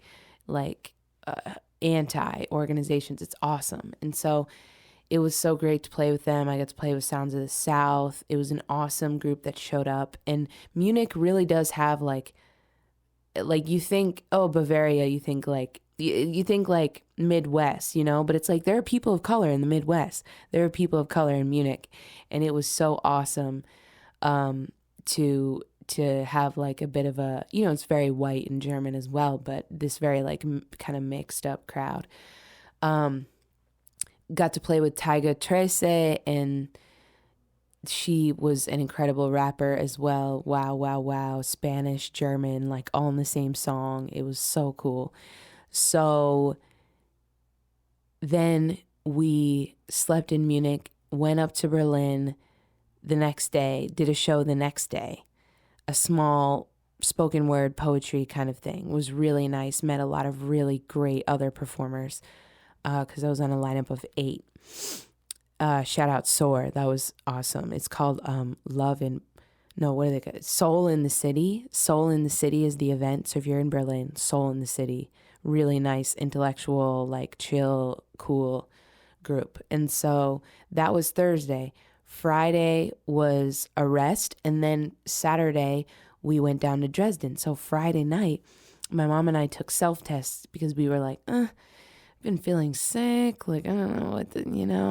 anti organizations. It's awesome. And so it was so great to play with them. I got to play with Soundz of the South. It was an awesome group that showed up. And Munich really does have like you think, oh, Bavaria, you think like Midwest, you know, but it's like there are people of color in the Midwest. There are people of color in Munich. And it was so awesome to have like a bit of a, you know, it's very white and German as well, but this very like kind of mixed up crowd. Got to play with Tyga Trece, and she was an incredible rapper as well. Wow, wow, wow. Spanish, German, like all in the same song. It was so cool. So then we slept in Munich, went up to Berlin the next day, did a show the next day, a small spoken word poetry kind of thing. It was really nice. Met a lot of really great other performers because I was on a lineup of 8. Shout out Soar. That was awesome. It's called Love in... No, what are they called? Soul in the City. Soul in the City is the event. So if you're in Berlin, Soul in the City. Really nice, intellectual, like chill, cool group. And so that was Thursday. Friday was a rest. And then Saturday, we went down to Dresden. So Friday night, my mom and I took self-tests because we were like, been feeling sick. Like, I don't know what,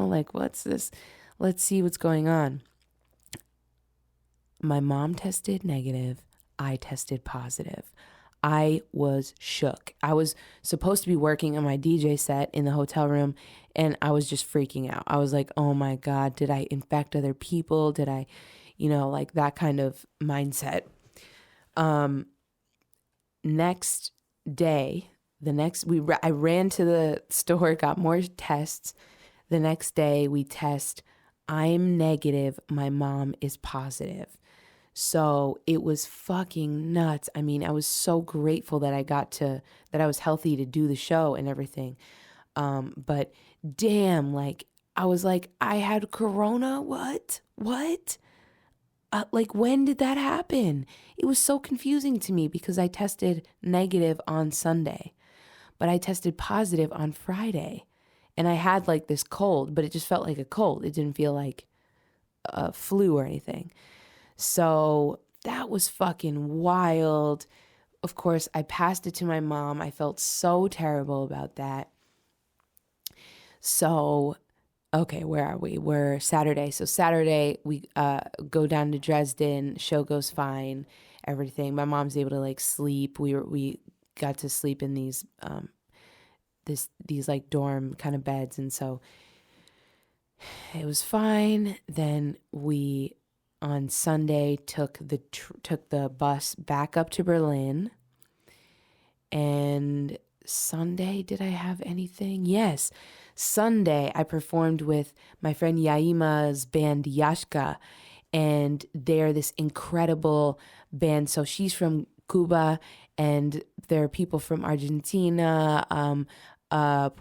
like, what's this? Let's see what's going on. My mom tested negative. I tested positive. I was shook. I was supposed to be working on my DJ set in the hotel room, and I was just freaking out. I was like, oh my God, did I infect other people? Did I, like that kind of mindset. Next day, I ran to the store, got more tests. The next day we test, I'm negative, my mom is positive. So it was fucking nuts. I mean, I was so grateful that that I was healthy to do the show and everything. But damn, like, I was like, I had corona? What? Like, when did that happen? It was so confusing to me because I tested negative on Sunday, but I tested positive on Friday. And I had like this cold, but it just felt like a cold. It didn't feel like a flu or anything. So that was fucking wild. Of course, I passed it to my mom. I felt so terrible about that. So, okay, where are we? We're Saturday. So Saturday, we go down to Dresden. Show goes fine. Everything. My mom's able to like sleep. We got to sleep in these like dorm kind of beds, and so it was fine. Then we on Sunday took the bus back up to Berlin. And Sunday, did I have anything? Yes. Sunday, I performed with my friend Yaima's band Yashka, and they're this incredible band. So she's from Cuba, and there are people from Argentina, all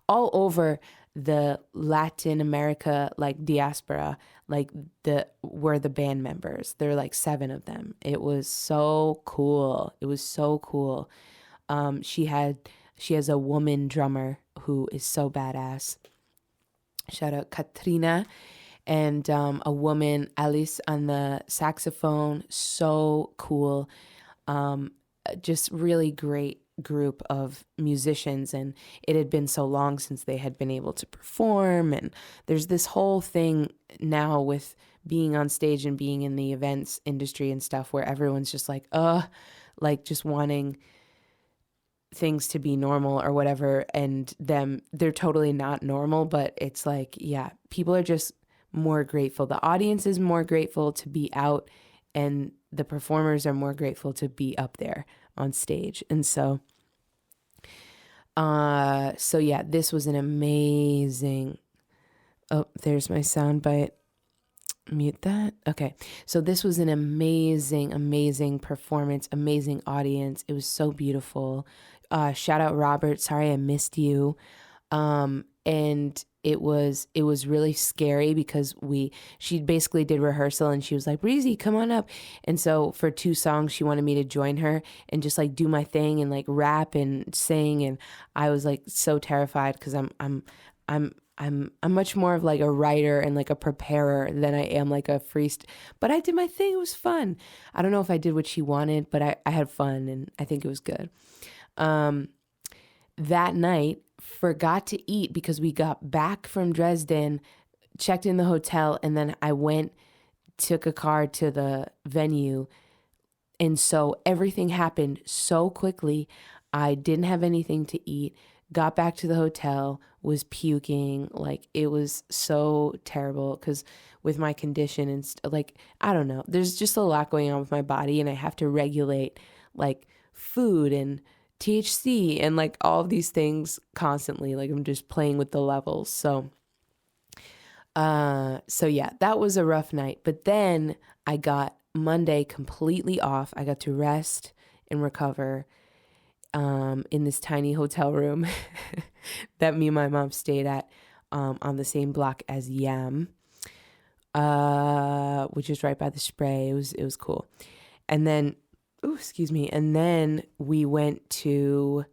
over the Latin America, like diaspora, like were the band members. There are like 7 of them. It was so cool. She has a woman drummer who is so badass. Shout out Katrina. And a woman, Alice, on the saxophone. So cool. Just really great group of musicians, and it had been so long since they had been able to perform, and there's this whole thing now with being on stage and being in the events industry and stuff where everyone's just like just wanting things to be normal or whatever, and they're totally not normal, but it's like, yeah, people are just more grateful. The audience is more grateful to be out, and the performers are more grateful to be up there on stage. And so yeah, this was an amazing, there's my sound bite. Mute that. Okay. So this was an amazing performance, amazing audience. It was so beautiful. Shout out Robert. Sorry I missed you. And it was really scary because she basically did rehearsal, and she was like, Breezy, come on up. And so for 2 songs, she wanted me to join her and just like do my thing and like rap and sing. And I was like so terrified because I'm much more of like a writer and like a preparer than I am like a freest. But I did my thing. It was fun. I don't know if I did what she wanted, but I had fun, and I think it was good. That night, forgot to eat because we got back from Dresden, checked in the hotel, and then I took a car to the venue. And so everything happened so quickly. I didn't have anything to eat. got back to the hotel, was puking. Like, it was so terrible because with my condition and like, I don't know, there's just a lot going on with my body, and I have to regulate like food and THC and like all of these things constantly. Like, I'm just playing with the levels. So yeah, that was a rough night. But then I got Monday completely off. I got to rest and recover in this tiny hotel room that me and my mom stayed at on the same block as Yam, which is right by the Spray. It was cool. And then, excuse me. And then we went to.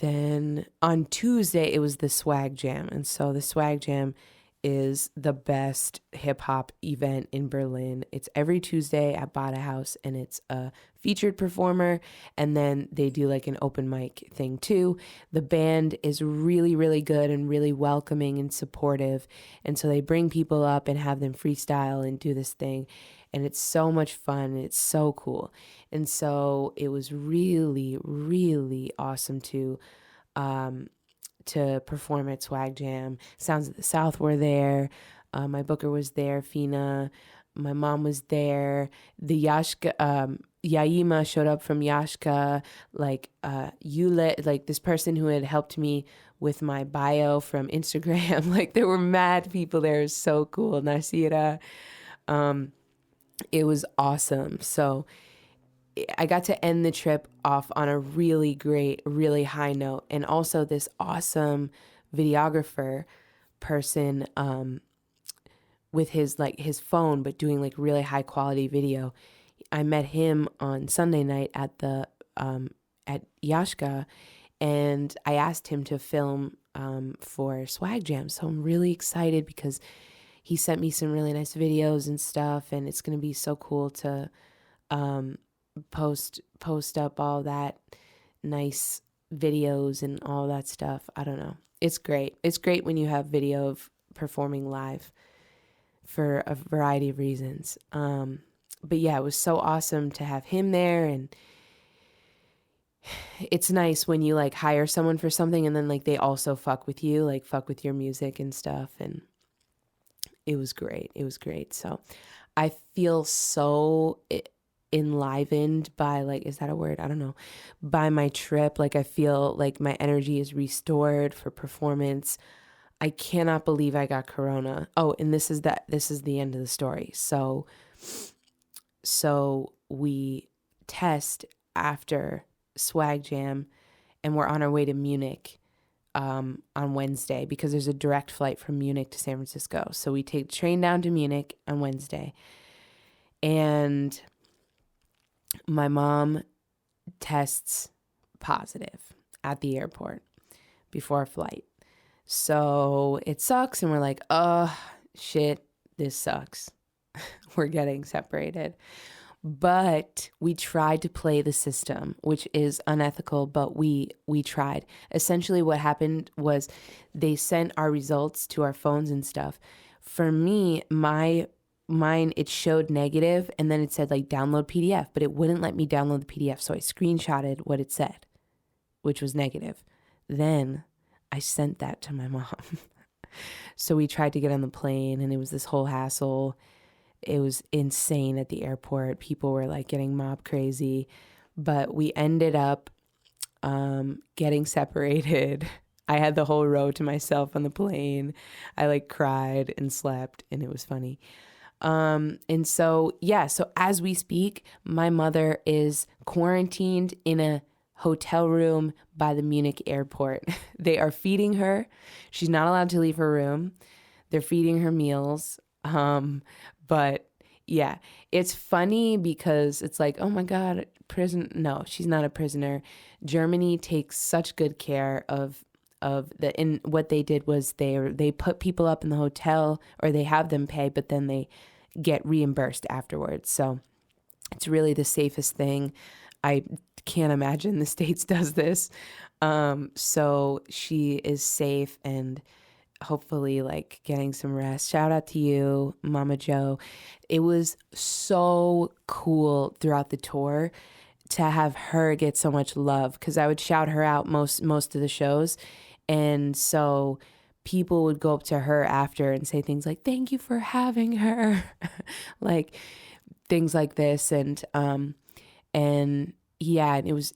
Then on Tuesday it was the Swag Jam, and so the Swag Jam is the best hip hop event in Berlin. It's every Tuesday at Bada House, and it's a featured performer, and then they do like an open mic thing too. The band is really, really good and really welcoming and supportive, and so they bring people up and have them freestyle and do this thing, and it's so much fun, and it's so cool. And so it was really, really awesome to perform at Swag Jam. Sounds of the South were there. My booker was there, Fina. My mom was there. The Yashka, Yaima showed up from Yashka. Like, Yule, like this person who had helped me with my bio from Instagram. Like, there were mad people there. It was so cool. Nasira. It was awesome. So I got to end the trip off on a really great, really high note. And also this awesome videographer person with his phone, but doing like really high quality video. I met him on Sunday night at the at Yashka, and I asked him to film for Swag Jam. So I'm really excited because he sent me some really nice videos and stuff, and it's going to be so cool to post up all that nice videos and all that stuff. I don't know. It's great. It's great when you have video of performing live for a variety of reasons. But yeah, it was so awesome to have him there, and it's nice when you like hire someone for something and then like they also fuck with you, like fuck with your music and stuff, and it was great. It was great. So I feel so enlivened by, like, is that a word? I don't know. By my trip. Like, I feel like my energy is restored for performance. I cannot believe I got corona. Oh, and this is the end of the story. So we test after Swag Jam, and we're on our way to Munich on Wednesday because there's a direct flight from Munich to San Francisco. So we take the train down to Munich on Wednesday, and my mom tests positive at the airport before our flight. So it sucks, and we're like, oh, shit, this sucks. We're getting separated. But we tried to play the system, which is unethical, but we tried. Essentially what happened was they sent our results to our phones and stuff. For me, mine, it showed negative, and then it said like download PDF, but it wouldn't let me download the PDF. So I screenshotted what it said, which was negative. Then I sent that to my mom. So we tried to get on the plane, and it was this whole hassle. It was insane at the airport. People were like getting mob crazy, but we ended up getting separated. I had the whole row to myself on the plane. I like cried and slept, and it was funny. And so, yeah, so as we speak, my mother is quarantined in a hotel room by the Munich airport. They are feeding her. She's not allowed to leave her room. They're feeding her meals. But yeah, it's funny because it's like, oh my God, prison. No, she's not a prisoner. Germany takes such good care of and what they did was they put people up in the hotel, or they have them pay, but then they get reimbursed afterwards. So it's really the safest thing. I can't imagine the States does this. So she is safe and hopefully like getting some rest. Shout out to you, Mama Joe. It was so cool throughout the tour to have her get so much love, because I would shout her out most of the shows, and so people would go up to her after and say things like, thank you for having her, like things like this. And yeah, and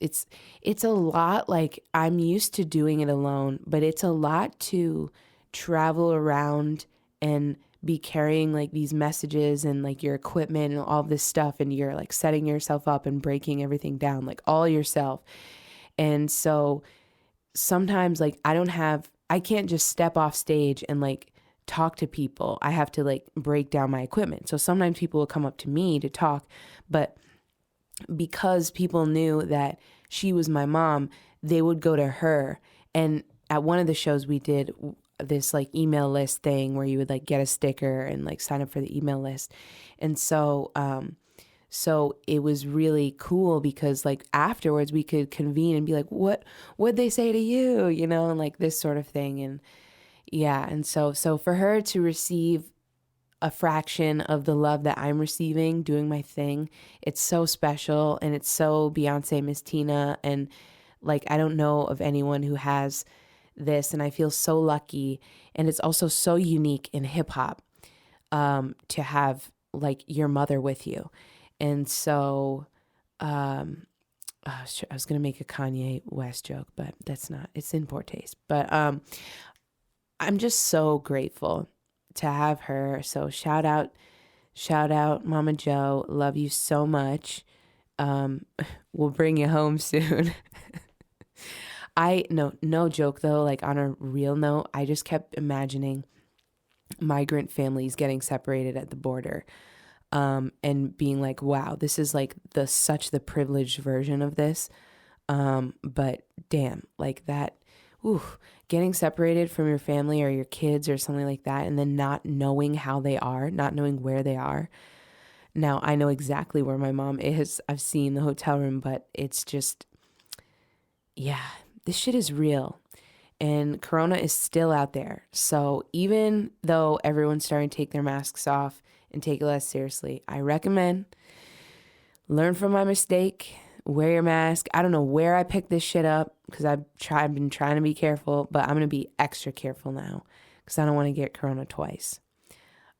it's a lot. Like, I'm used to doing it alone, but it's a lot to travel around and be carrying like these messages and like your equipment and all this stuff, and you're like setting yourself up and breaking everything down like all yourself. And so sometimes like I can't just step off stage and like talk to people. I have to like break down my equipment. So sometimes people will come up to me to talk, but because people knew that she was my mom, they would go to her. And at one of the shows we did this like email list thing where you would like get a sticker and like sign up for the email list. And so so it was really cool because like afterwards we could convene and be like, what'd they say to you? You know, and like this sort of thing. And yeah. And so for her to receive a fraction of the love that I'm receiving doing my thing, it's so special. And it's so Beyonce, Miss Tina. And like, I don't know of anyone who has this, and I feel so lucky. And it's also so unique in hip hop to have like your mother with you. And so I was going to make a Kanye West joke, but that's not, it's in poor taste. But I'm just so grateful to have her. So shout out Mama Joe. Love you so much. We'll bring you home soon. No joke though, like on a real note, I just kept imagining migrant families getting separated at the border. And being like, wow, this is like such the privileged version of this. But damn, like that, getting separated from your family or your kids or something like that, and then not knowing how they are, not knowing where they are. Now, I know exactly where my mom is. I've seen the hotel room, but it's just, yeah, this shit is real. And Corona is still out there. So even though everyone's starting to take their masks off and take it less seriously, I recommend learn from my mistake, wear your mask. I don't know where I picked this shit up because I've been trying to be careful, but I'm going to be extra careful now because I don't want to get Corona twice.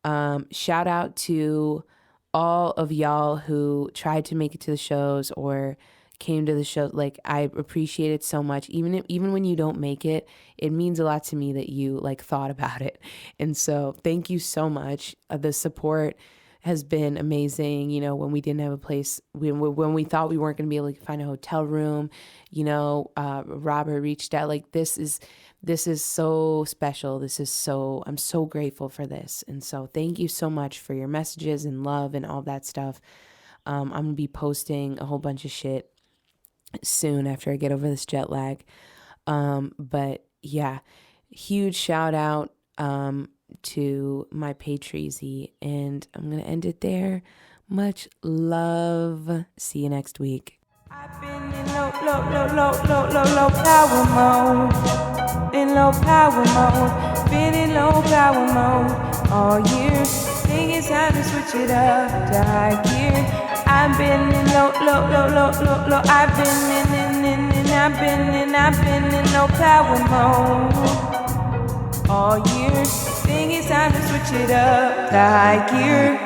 Shout out to all of y'all who tried to make it to the shows or came to the show. Like, I appreciate it so much. Even when you don't make it, it means a lot to me that you like thought about it. And so thank you so much. The support has been amazing. You know, when we didn't have a place, when we thought we weren't going to be able to find a hotel room, you know, Robert reached out. Like, this is so special. I'm so grateful for this. And so thank you so much for your messages and love and all that stuff. I'm going to be posting a whole bunch of shit soon after I get over this jet lag. But yeah, huge shout out to my Breezy, and I'm gonna end it there. Much love. See you next week. I've been in low power mode. In low power mode. Been in low power mode all year. Think it's time to switch it up to high gear. I've been in low. I've been in low power mode all year. Think it's time to switch it up to high gear.